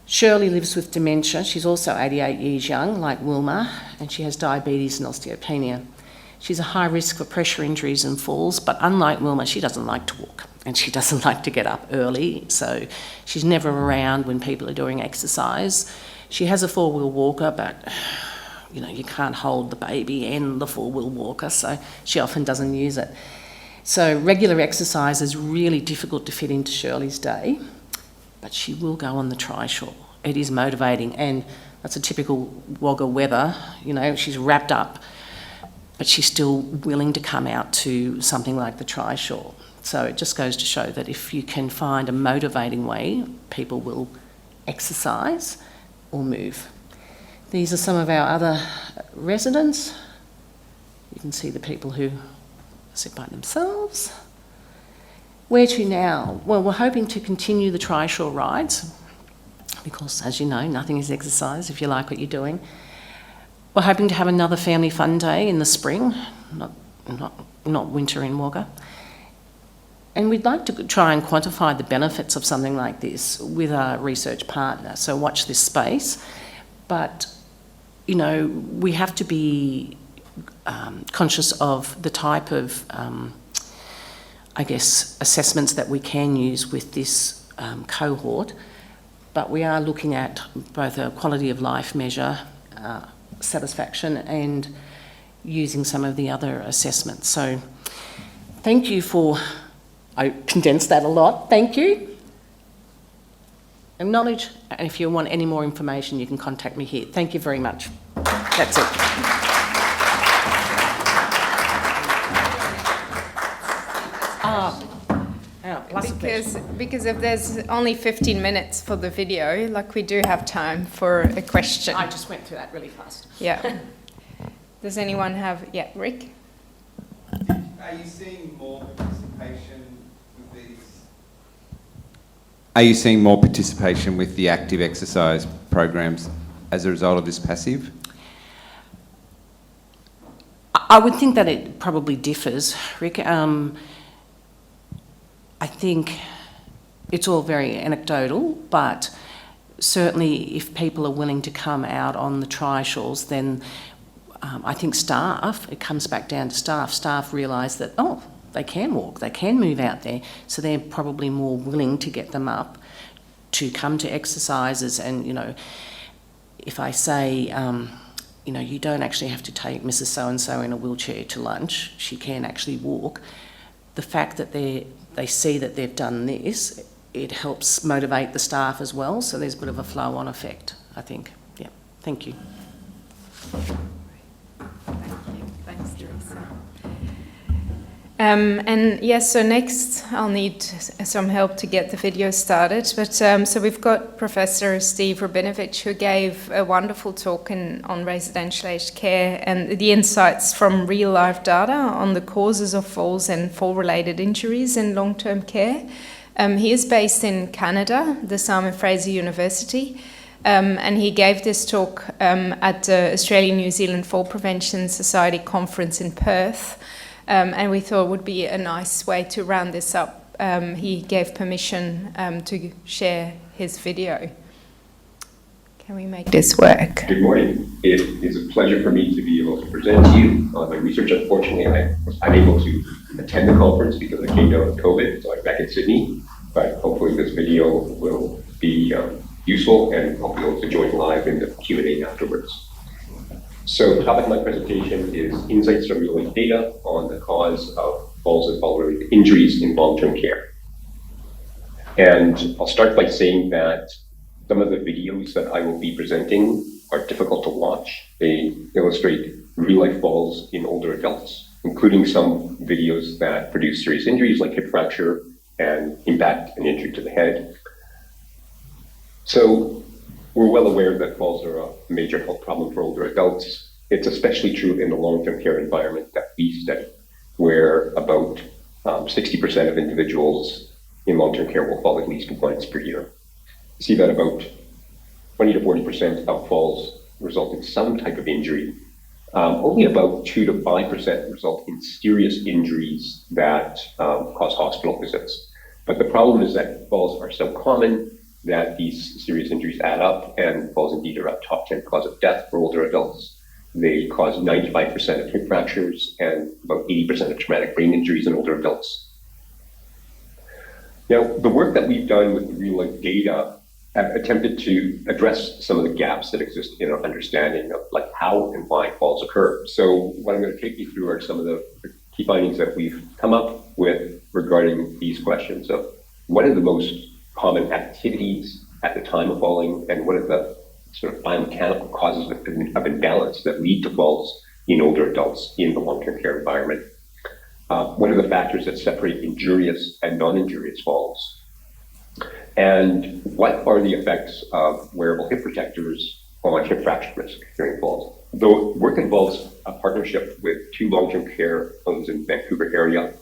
Shirley lives with dementia. She's also 88 years young, like Wilma, and she has diabetes and osteopenia. She's a high risk for pressure injuries and falls, but unlike Wilma, she doesn't like to walk and she doesn't like to get up early, so she's never around when people are doing exercise. She has a four-wheel walker, but you can't hold the baby and the four-wheel walker, so she often doesn't use it. So regular exercise is really difficult to fit into Shirley's day, but she will go on the trishaw. It is motivating, and that's a typical Wagga weather. She's wrapped up, but she's still willing to come out to something like the trishaw. So it just goes to show that if you can find a motivating way, people will exercise or move. These are some of our other residents. You can see the people who sit by themselves. Where to now? Well, we're hoping to continue the trishaw rides because, as you know, nothing is exercise if you like what you're doing. We're hoping to have another family fun day in the spring, not winter in Wagga. And we'd like to try and quantify the benefits of something like this with a research partner, so watch this space. But, we have to be conscious of the type of assessments that we can use with this cohort, but we are looking at both a quality of life measure, satisfaction, and using some of the other assessments. So Thank you for, I condensed that a lot, thank you. Acknowledge, and if you want any more information, you can contact me here. Thank you very much. That's it. Because if there's only 15 minutes for the video, like we do have time for a question. I just went through that really fast. Yeah. Does anyone have, yeah, Rik? Are you seeing more participation with these? Are you seeing more participation with the active exercise programs as a result of this passive? I would think that it probably differs, Rik. I think it's all very anecdotal, but certainly if people are willing to come out on the trials, then I think staff, it comes back down to staff. Staff realise that, oh, they can walk, they can move out there, so they're probably more willing to get them up to come to exercises. And, you know, if I say, you know, you don't actually have to take Mrs. So-and-so in a wheelchair to lunch, she can actually walk, the fact that they see that they've done this, it helps motivate the staff as well, so there's a bit of a flow-on effect, I think. Yeah, thank you. Thanks, Teresa. And yes, so next I'll need some help to get the video started. But so we've got Professor Steve Robinovitch, who gave a wonderful talk on residential aged care and the insights from real life data on the causes of falls and fall-related injuries in long-term care. He is based in Canada, the Simon Fraser University. And he gave this talk at the Australian-New Zealand Fall Prevention Society conference in Perth. And we thought it would be a nice way to round this up. He gave permission to share his video. Can we make this work? Good morning. It is a pleasure for me to be able to present to you on my research. Unfortunately, I was unable to attend the conference because I came down with COVID, so I'm back in Sydney. But hopefully this video will be useful, and I'll be able to join live in the Q&A afterwards. So the topic of my presentation is insights from real-life data on the cause of falls and fall-related injuries in long-term care. And I'll start by saying that some of the videos that I will be presenting are difficult to watch. They illustrate real-life falls in older adults, including some videos that produce serious injuries like hip fracture and impact and injury to the head. So we're well aware that falls are a major health problem for older adults. It's especially true in the long-term care environment that we study, where about 60% of individuals in long-term care will fall at least once per year. You see that about 20 to 40% of falls result in some type of injury. Only about 2 to 5% result in serious injuries that cause hospital visits. But the problem is that falls are so common that these serious injuries add up, and falls indeed are a top 10 cause of death for older adults. They cause 95% of hip fractures and about 80% of traumatic brain injuries in older adults. Now, the work that we've done with the real-life data have attempted to address some of the gaps that exist in our understanding of like how and why falls occur. So what I'm going to take you through are some of the key findings that we've come up with regarding these questions of what are the most common activities at the time of falling, and what are the sort of biomechanical causes of imbalance that lead to falls in older adults in the long-term care environment. What are the factors that separate injurious and non-injurious falls? And what are the effects of wearable hip protectors on hip fracture risk during falls? The work involves a partnership with 2 long-term care homes in the Vancouver area.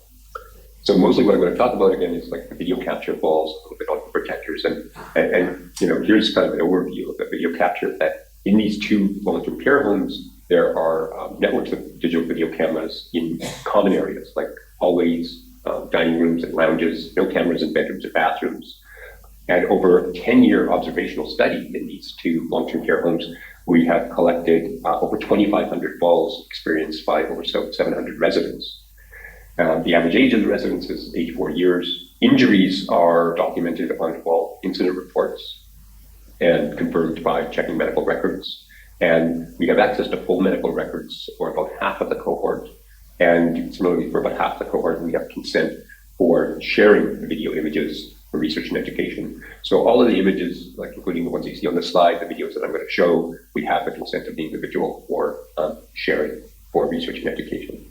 So mostly what I'm going to talk about again is like the video capture falls, a little bit on hip protectors, and you know, here's kind of an overview of the video capture. That in these 2 long-term care homes, there are networks of digital video cameras in common areas like hallways, dining rooms and lounges, no cameras in bedrooms or bathrooms. And over a 10-year observational study in these 2 long-term care homes, we have collected over 2,500 falls experienced by over 700 residents. The average age of the residents is 84 years. Injuries are documented on fall incident reports and confirmed by checking medical records. And we have access to full medical records for about half of the cohort. And similarly, for about half the cohort, we have consent for sharing the video images for research and education. So all of the images, like including the ones you see on the slide, the videos that I'm going to show, we have the consent of the individual for sharing for research and education.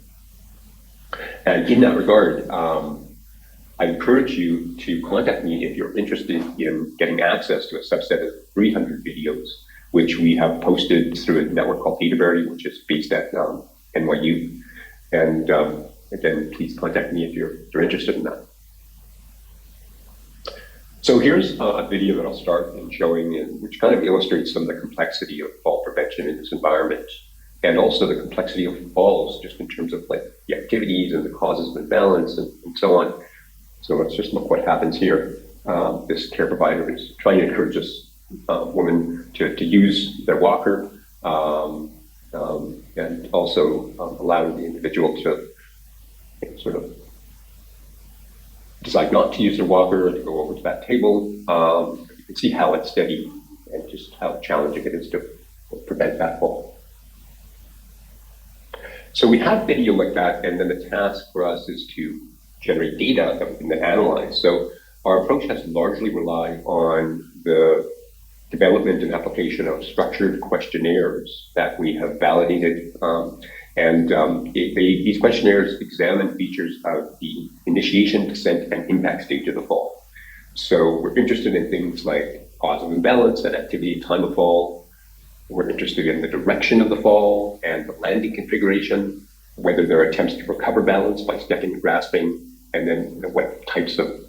And in that regard, I encourage you to contact me if you're interested in getting access to a subset of 300 videos, which we have posted through a network called Delbaere, which is based at NYU. And again, please contact me if you're interested in that. So here's a video that I'll start in showing, which kind of illustrates some of the complexity of fall prevention in this environment, and also the complexity of falls, just in terms of like the activities and the causes of imbalance and so on. So let's just look what happens here. This care provider is trying to encourage this woman to use their walker, and also allowing the individual to sort of decide not to use their walker, to go over to that table. You can see how unsteady and just how challenging it is to prevent that fall. So we have video like that, and then the task for us is to generate data that we can then analyze. So our approach has largely relied on the development and application of structured questionnaires that we have validated. These questionnaires examine features of the initiation, descent, and impact stage of the fall. So we're interested in things like cause of imbalance and activity and time of fall. We're interested in the direction of the fall and the landing configuration, whether there are attempts to recover balance by stepping and grasping, and then what types of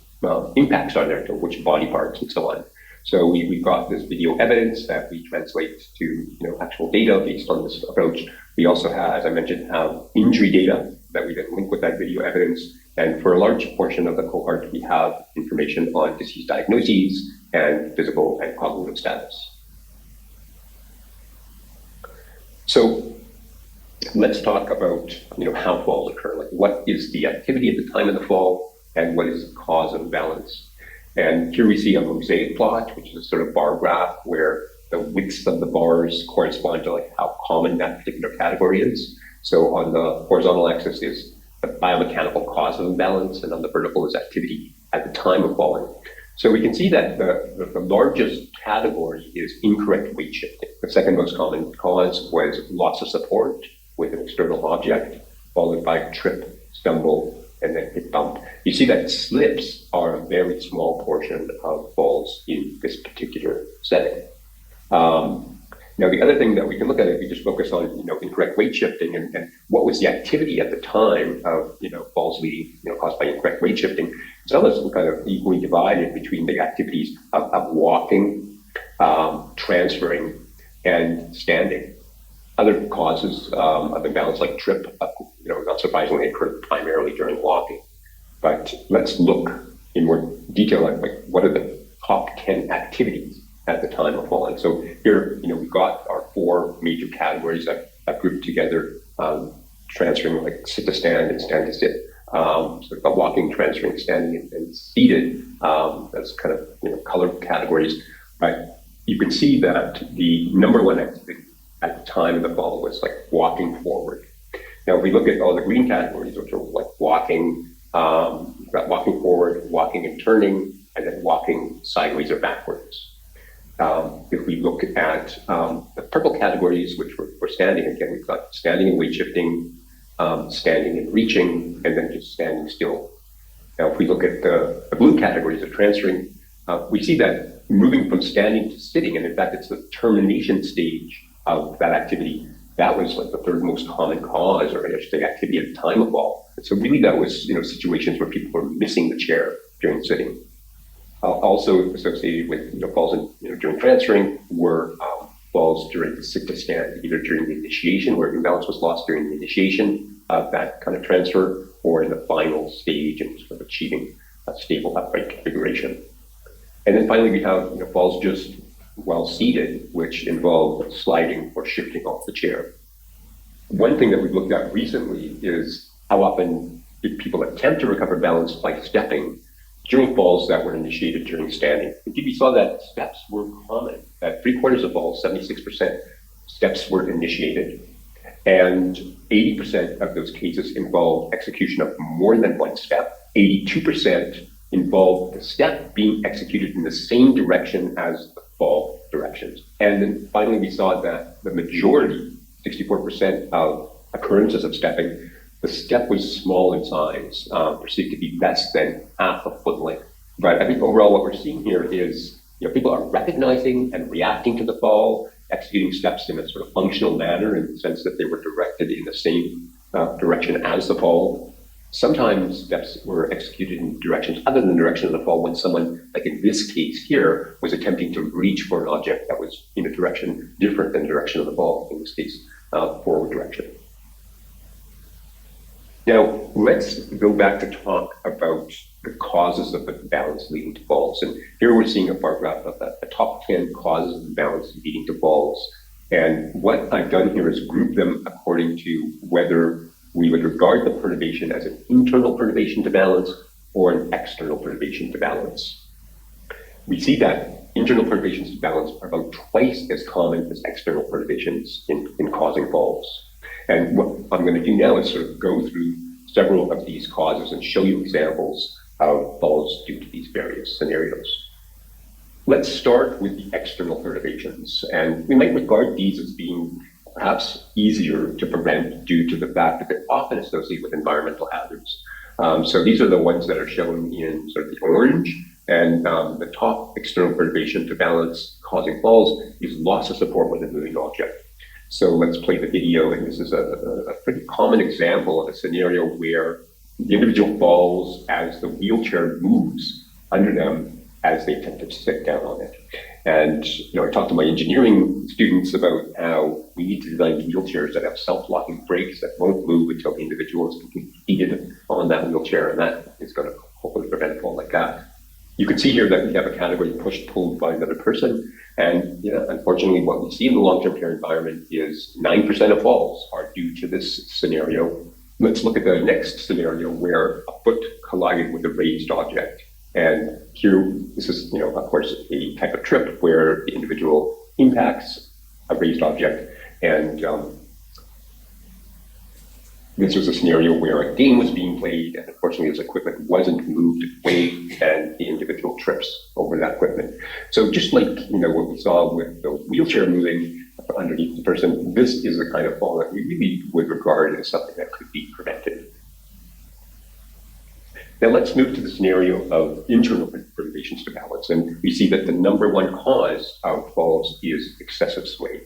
impacts are there to which body parts and so on. So we've got this video evidence that we translate to actual data based on this approach. We also have, as I mentioned, injury data that we then link with that video evidence. And for a large portion of the cohort, we have information on disease diagnoses and physical and cognitive status. So let's talk about how falls occur. Like, what is the activity at the time of the fall, and what is the cause of imbalance? And here we see a mosaic plot, which is a sort of bar graph where the widths of the bars correspond to like how common that particular category is. So on the horizontal axis is the biomechanical cause of imbalance, and on the vertical is activity at the time of falling. So we can see that the largest category is incorrect weight shifting. The second most common cause was loss of support with an external object, followed by trip, stumble, and then hip bump. You see that slips are a very small portion of falls in this particular setting. Now, the other thing that we can look at, if we just focus on incorrect weight shifting and what was the activity at the time of falls leading caused by incorrect weight shifting, it's almost kind of equally divided between the activities of walking, transferring, and standing. Other causes of imbalance like trip, not surprisingly, occur primarily during walking. But let's look in more detail at what are the top 10 activities at the time of falling. So here, we've got our 4 major categories that I've grouped together, transferring like sit to stand and stand to sit. So we've got walking, transferring, standing, and seated. That's kind of colored categories. But you can see that the number one activity at the time of the fall was like walking forward. Now, if we look at all the green categories, which are like walking, walking forward, walking and turning, and then walking sideways or backwards. If we look at the purple categories, which were standing, again, we've got standing and weight shifting, standing and reaching, and then just standing still. Now, if we look at the blue categories of transferring, we see that moving from standing to sitting, and in fact, it's the termination stage of that activity. That was like the third most common cause, or I should say, activity at the time of fall. And so really that was, situations where people were missing the chair during sitting. Also associated with falls during transferring were falls during the sit to stand, either during the initiation, where imbalance was lost during the initiation of that kind of transfer, or in the final stage and sort of achieving a stable upright configuration. And then finally, we have falls just while seated, which involve sliding or shifting off the chair. One thing that we've looked at recently is how often did people attempt to recover balance by stepping during falls that were initiated during standing. Indeed, we saw that steps were common. At 3/4 of falls, 76% steps were initiated. And 80% of those cases involve execution of more than one step. 82% involve the step being executed in the same direction as the fall directions. And then finally, we saw that the majority, 64% of occurrences of stepping, the step was small in size, perceived to be less than half a foot length. But I think overall what we're seeing here is, people are recognizing and reacting to the fall, executing steps in a sort of functional manner in the sense that they were directed in the same direction as the fall. Sometimes steps were executed in directions other than the direction of the fall when someone, like in this case here, was attempting to reach for an object that was in a direction different than the direction of the fall, in this case, forward direction. Now, let's go back to talk about the causes of the balance leading to falls. And here we're seeing a bar graph of the top 10 causes of balance leading to falls. And what I've done here is group them according to whether we would regard the perturbation as an internal perturbation to balance or an external perturbation to balance. We see that internal perturbations to balance are about twice as common as external perturbations in causing falls. And what I'm going to do now is sort of go through several of these causes and show you examples of falls due to these various scenarios. Let's start with the external perturbations. And we might regard these as being perhaps easier to prevent due to the fact that they're often associated with environmental hazards. So these are the ones that are shown in sort of the orange. And the top external perturbation to balance causing falls is loss of support with a moving object. So let's play the video, and this is a pretty common example of a scenario where the individual falls as the wheelchair moves under them as they attempt to sit down on it. And I talked to my engineering students about how we need to design wheelchairs that have self-locking brakes that won't move until the individual is seated on that wheelchair, and that is going to hopefully prevent a fall like that. You can see here that we have a category pulled by another person. And unfortunately, what we see in the long-term care environment is 9% of falls are due to this scenario. Let's look at the next scenario where a foot collided with a raised object. And here, this is, of course, a type of trip where the individual impacts a raised object. And this was a scenario where a game was being played, and unfortunately, this equipment wasn't moved away, and the individual trips over that equipment. So just like what we saw with the wheelchair moving underneath the person, this is the kind of fall that we really would regard as something that could be prevented. Now let's move to the scenario of internal perturbations to balance, and we see that the number one cause of falls is excessive sway.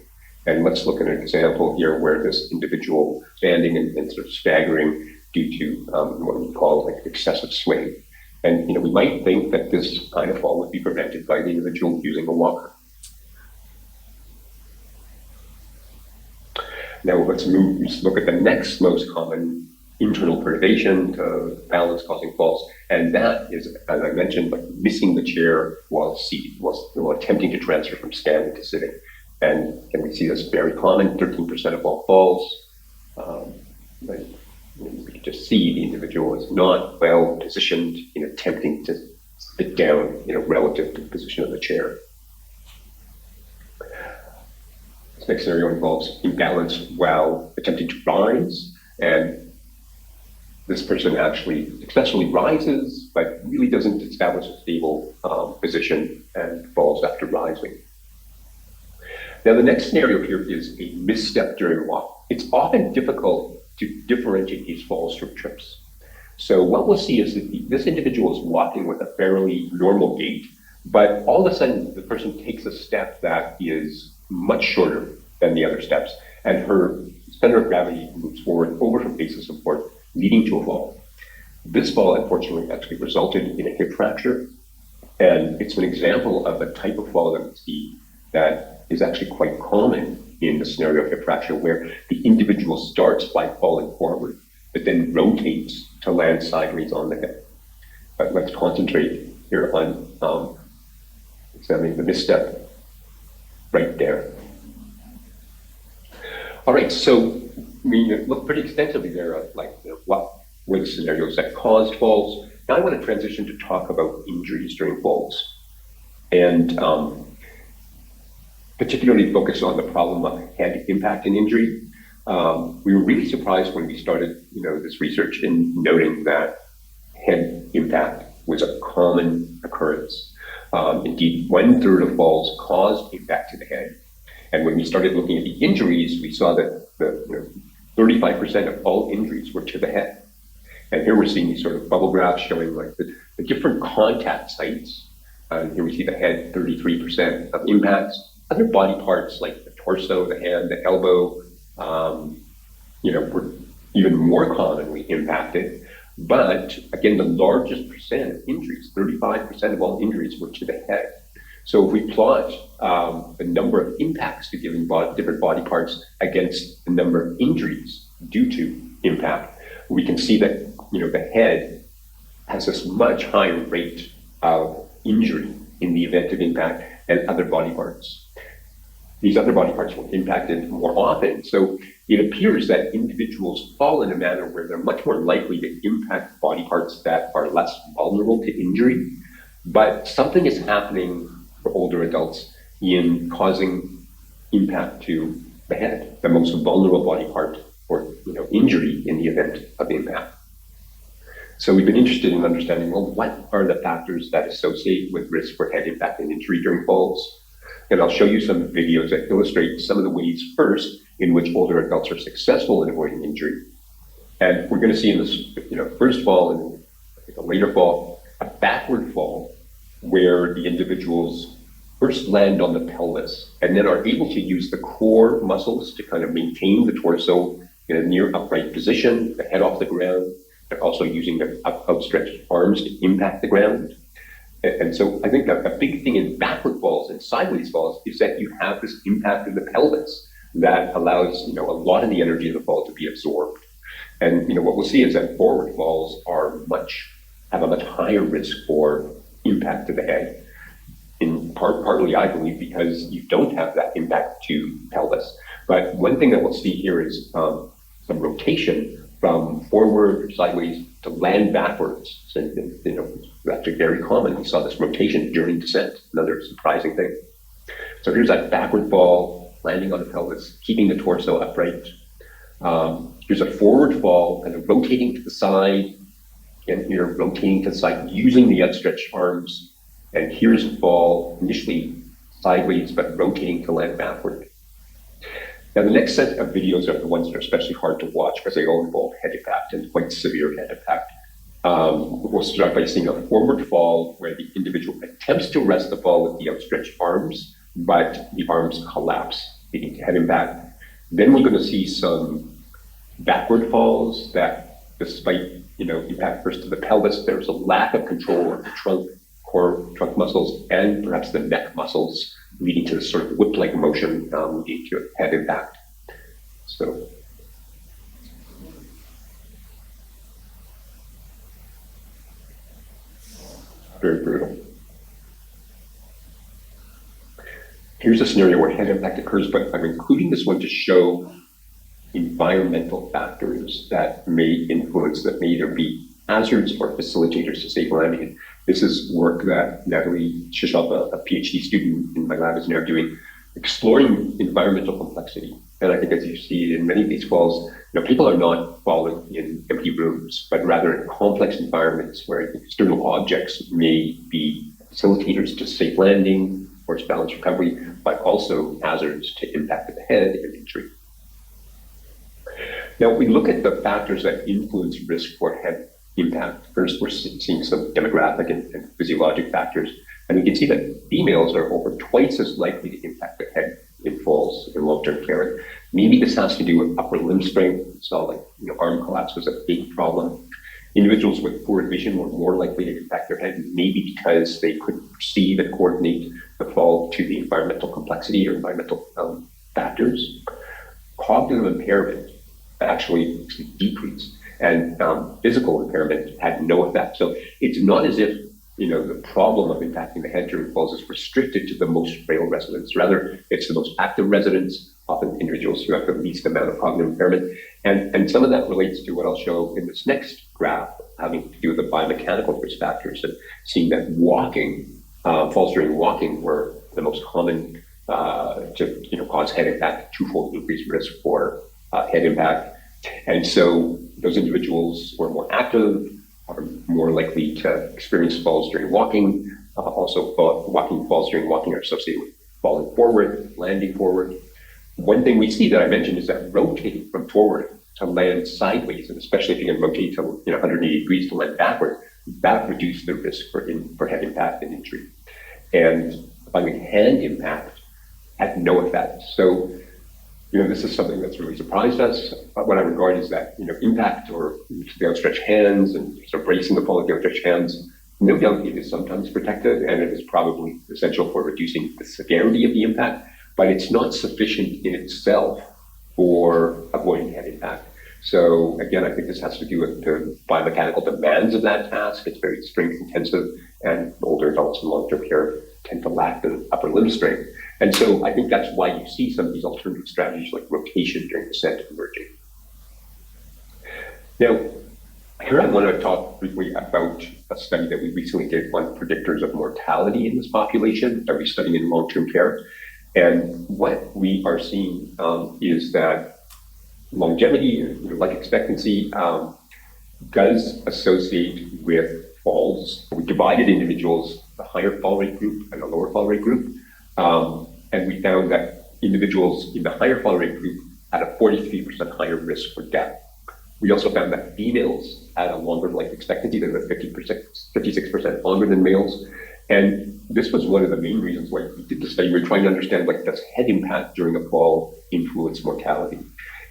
And let's look at an example here where this individual standing and sort of staggering due to what we call like excessive sway. And we might think that this kind of fall would be prevented by the individual using a walker. Now let's look at the next most common internal perturbation to balance causing falls, and that is, as I mentioned, like missing the chair while seated, while attempting to transfer from standing to sitting. And we see this very common, 13% of all falls. But we can just see the individual is not well positioned in attempting to sit down, relative to the position of the chair. This next scenario involves imbalance while attempting to rise, and this person actually successfully rises, but really doesn't establish a stable position and falls after rising. Now, the next scenario here is a misstep during a walk. It's often difficult to differentiate these falls from trips. So what we'll see is that this individual is walking with a fairly normal gait, but all of a sudden the person takes a step that is much shorter than the other steps, and her center of gravity moves forward over her base of support, leading to a fall. This fall, unfortunately, actually resulted in a hip fracture, and it's an example of a type of fall that we see that is actually quite common in the scenario of hip fracture, where the individual starts by falling forward, but then rotates to land sideways on the hip. But let's concentrate here on examining the misstep right there. All right, so we looked pretty extensively there at what were the scenarios that caused falls. Now I want to transition to talk about injuries during falls, and particularly focus on the problem of head impact and injury. We were really surprised when we started, this research in noting that head impact was a common occurrence. Indeed, 1/3 of falls caused impact to the head. And when we started looking at the injuries, we saw that 35% of all injuries were to the head. And here we're seeing these sort of bubble graphs showing like the different contact sites. Here we see the head, 33% of impacts. Other body parts like the torso, the hand, the elbow, were even more commonly impacted. But again, the largest percent of injuries, 35% of all injuries, were to the head. So if we plot the number of impacts to different body parts against the number of injuries due to impact, we can see that the head has this much higher rate of injury in the event of impact than other body parts. These other body parts were impacted more often, so it appears that individuals fall in a manner where they're much more likely to impact body parts that are less vulnerable to injury. But something is happening for older adults in causing impact to the head, the most vulnerable body part for injury in the event of impact. So we've been interested in understanding, well, what are the factors that associate with risk for head impact and injury during falls? And I'll show you some videos that illustrate some of the ways, first, in which older adults are successful in avoiding injury. And we're going to see in this first fall and a later fall, a backward fall, where the individuals first land on the pelvis and then are able to use the core muscles to kind of maintain the torso in a near upright position, the head off the ground. They're also using their outstretched arms to impact the ground. And so I think a big thing in backward falls and sideways falls is that you have this impact of the pelvis that allows a lot of the energy of the fall to be absorbed. And what we'll see is that forward falls have a much higher risk for impact to the head. In partly, I believe, because you don't have that impact to pelvis. But one thing that we'll see here is some rotation from forward or sideways to land backwards. So, it's actually very common. We saw this rotation during descent, another surprising thing. So here's that backward fall, landing on the pelvis, keeping the torso upright. Here's a forward fall, kind of rotating to the side, and here rotating to the side, using the outstretched arms. And here's a fall, initially sideways, but rotating to land backward. Now, the next set of videos are the ones that are especially hard to watch because they all involve head impact and quite severe head impact. We'll start by seeing a forward fall where the individual attempts to arrest the fall with the outstretched arms, but the arms collapse, leading to head impact. Then we're going to see some backward falls that, despite impact first to the pelvis, there's a lack of control of the core trunk muscles and perhaps the neck muscles, leading to this sort of whip-like motion, leading to head impact. So, very brutal. Here's a scenario where head impact occurs, but I'm including this one to show environmental factors that may influence, that may either be hazards or facilitators to safe landing. This is work that Natalie Shishov, a PhD student in my lab, is now doing, exploring environmental complexity. And I think, as you see in many of these falls, people are not falling in empty rooms, but rather in complex environments where external objects may be facilitators to safe landing or to balance recovery, but also hazards to impact the head and injury. Now, if we look at the factors that influence risk for head impact, first we're seeing some demographic and physiologic factors, and we can see that females are over twice as likely to impact the head in falls in long-term care. Maybe this has to do with upper limb strength. We saw arm collapse was a big problem. Individuals with poor vision were more likely to impact their head, maybe because they couldn't perceive and coordinate the fall to the environmental complexity or environmental factors. Cognitive impairment actually decreased, and physical impairment had no effect. So it's not as if the problem of impacting the head during falls is restricted to the most frail residents. Rather, it's the most active residents, often individuals who have the least amount of cognitive impairment. And some of that relates to what I'll show in this next graph, having to do with the biomechanical risk factors, and seeing that falls during walking were the most common to cause head impact, twofold increased risk for head impact. And so those individuals who are more active are more likely to experience falls during walking. Also, falls during walking are associated with falling forward, landing forward. One thing we see that I mentioned is that rotating from forward to land sideways, and especially if you can rotate to 180 degrees to land backward, that reduces the risk for head impact and injury. And finding hand impact had no effect. So, this is something that's really surprised us. What I regard is that, impact or the outstretched hands and sort of bracing the fall with the outstretched hands, no doubt it is sometimes protected, and it is probably essential for reducing the severity of the impact, but it's not sufficient in itself for avoiding head impact. So again, I think this has to do with the biomechanical demands of that task. It's very strength intensive, and older adults in long-term care tend to lack the upper limb strength. And so I think that's why you see some of these alternative strategies like rotation during descent emerging. Now, here I want to talk briefly about a study that we recently did on predictors of mortality in this population that we studied in long-term care. And what we are seeing is that longevity, life expectancy, does associate with falls. We divided individuals, the higher fall rate group and the lower fall rate group. And we found that individuals in the higher fall rate group had a 43% higher risk for death. We also found that females had a longer life expectancy, than 56% longer than males. And this was one of the main reasons why we did the study. We were trying to understand, does head impact during a fall influence mortality?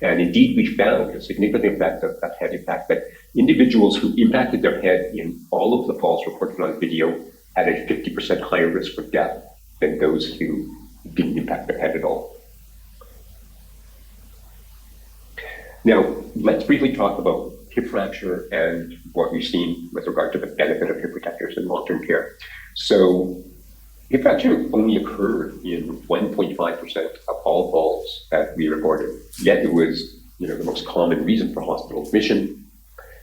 And indeed, we found a significant effect of that head impact, that individuals who impacted their head in all of the falls reported on video had a 50% higher risk for death than those who didn't impact their head at all. Now, let's briefly talk about hip fracture and what we've seen with regard to the benefit of hip protectors in long-term care. So, hip fracture only occurred in 1.5% of all falls that we recorded, yet it was the most common reason for hospital admission.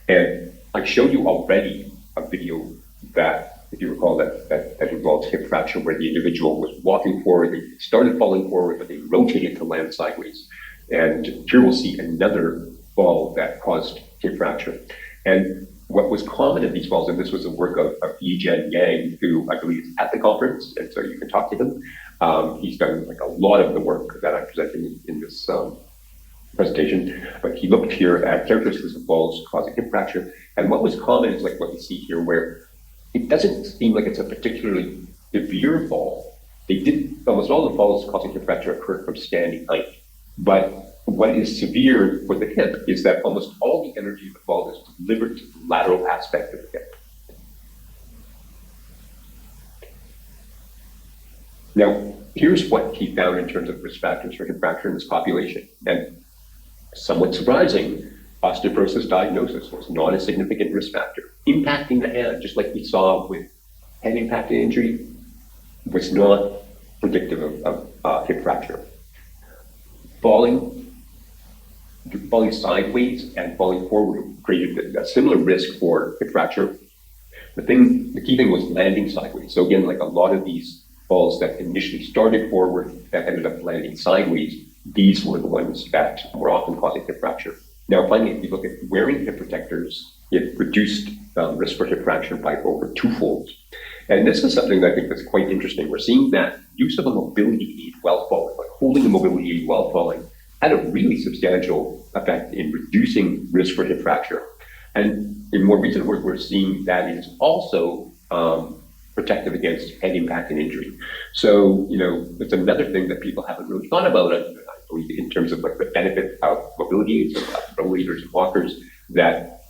And I showed you already a video that, if you recall, that involves hip fracture, where the individual was walking forward, they started falling forward, but they rotated to land sideways. And here we'll see another fall that caused hip fracture. And what was common in these falls, and this was the work of Yi-Jen Yang, who I believe is at the conference, and so you can talk to him. He's done a lot of the work that I'm presenting in this presentation, but he looked here at characteristics of falls causing hip fracture. And what was common is what we see here, where it doesn't seem like it's a particularly severe fall. Almost all the falls causing hip fracture occurred from standing height. But what is severe for the hip is that almost all the energy of the fall is delivered to the lateral aspect of the hip. Now, here's what he found in terms of risk factors for hip fracture in this population. And somewhat surprising, osteoporosis diagnosis was not a significant risk factor. Impacting the hand, just like we saw with head impact and injury, was not predictive of hip fracture. Falling sideways and falling forward created a similar risk for hip fracture. The key thing was landing sideways. So again, a lot of these falls that initially started forward that ended up landing sideways, these were the ones that were often causing hip fracture. Now, finally, if you look at wearing hip protectors, it reduced risk for hip fracture by over twofold. And this is something that I think that's quite interesting. We're seeing that use of a mobility aid while falling, holding a mobility aid while falling, had a really substantial effect in reducing risk for hip fracture. And in more recent work, we're seeing that it is also protective against head impact and injury. So, it's another thing that people haven't really thought about, I believe, in terms of the benefit of mobility aids, of rollators and walkers, that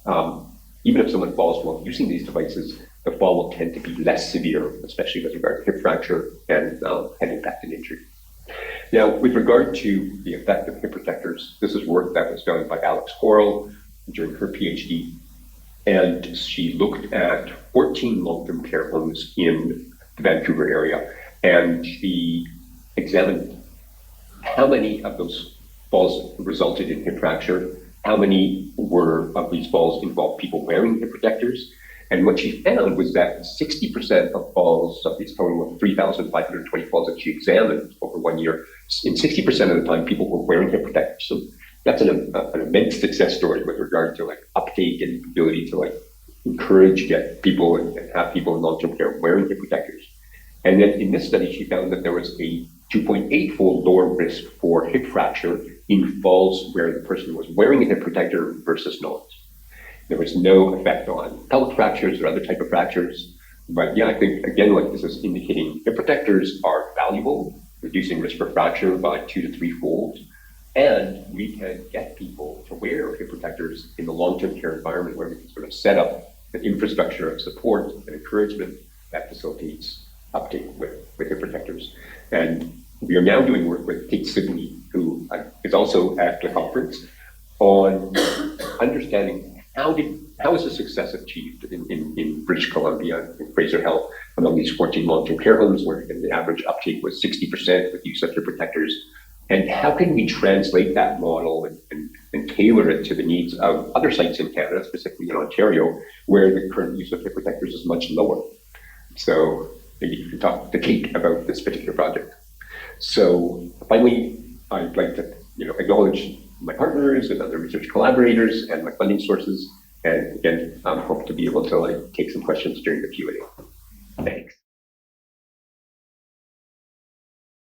even if someone falls while using these devices, the fall will tend to be less severe, especially with regard to hip fracture and head impact and injury. Now, with regard to the effect of hip protectors, this is work that was done by Alex Coral during her PhD, and she looked at 14 long-term care homes in the Vancouver area, and she examined how many of those falls resulted in hip fracture, how many of these falls involved people wearing hip protectors. And what she found was that 60% of falls, of these total of 3,520 falls that she examined over 1 year, in 60% of the time, people were wearing hip protectors. So that's an immense success story with regard to like uptake and ability to like encourage, get people and have people in long-term care wearing hip protectors. And then in this study, she found that there was a 2.8-fold lower risk for hip fracture in falls where the person was wearing a hip protector versus not. There was no effect on pelvic fractures or other type of fractures. But yeah, I think, again, like this is indicating hip protectors are valuable, reducing risk for fracture by 2 to 3-fold. And we can get people to wear hip protectors in the long-term care environment where we can sort of set up the infrastructure of support and encouragement that facilitates uptake with hip protectors. And we are now doing work with Kate Sidney, who is also at the conference, on understanding how is the success achieved in British Columbia, in Fraser Health, among these 14 long-term care homes where the average uptake was 60% with use of hip protectors. And how can we translate that model and tailor it to the needs of other sites in Canada, specifically in Ontario, where the current use of hip protectors is much lower? So maybe you can talk to Kate about this particular project. So finally, I'd like to acknowledge my partners and other research collaborators and my funding sources. And again, hope to be able to take some questions during the Q&A.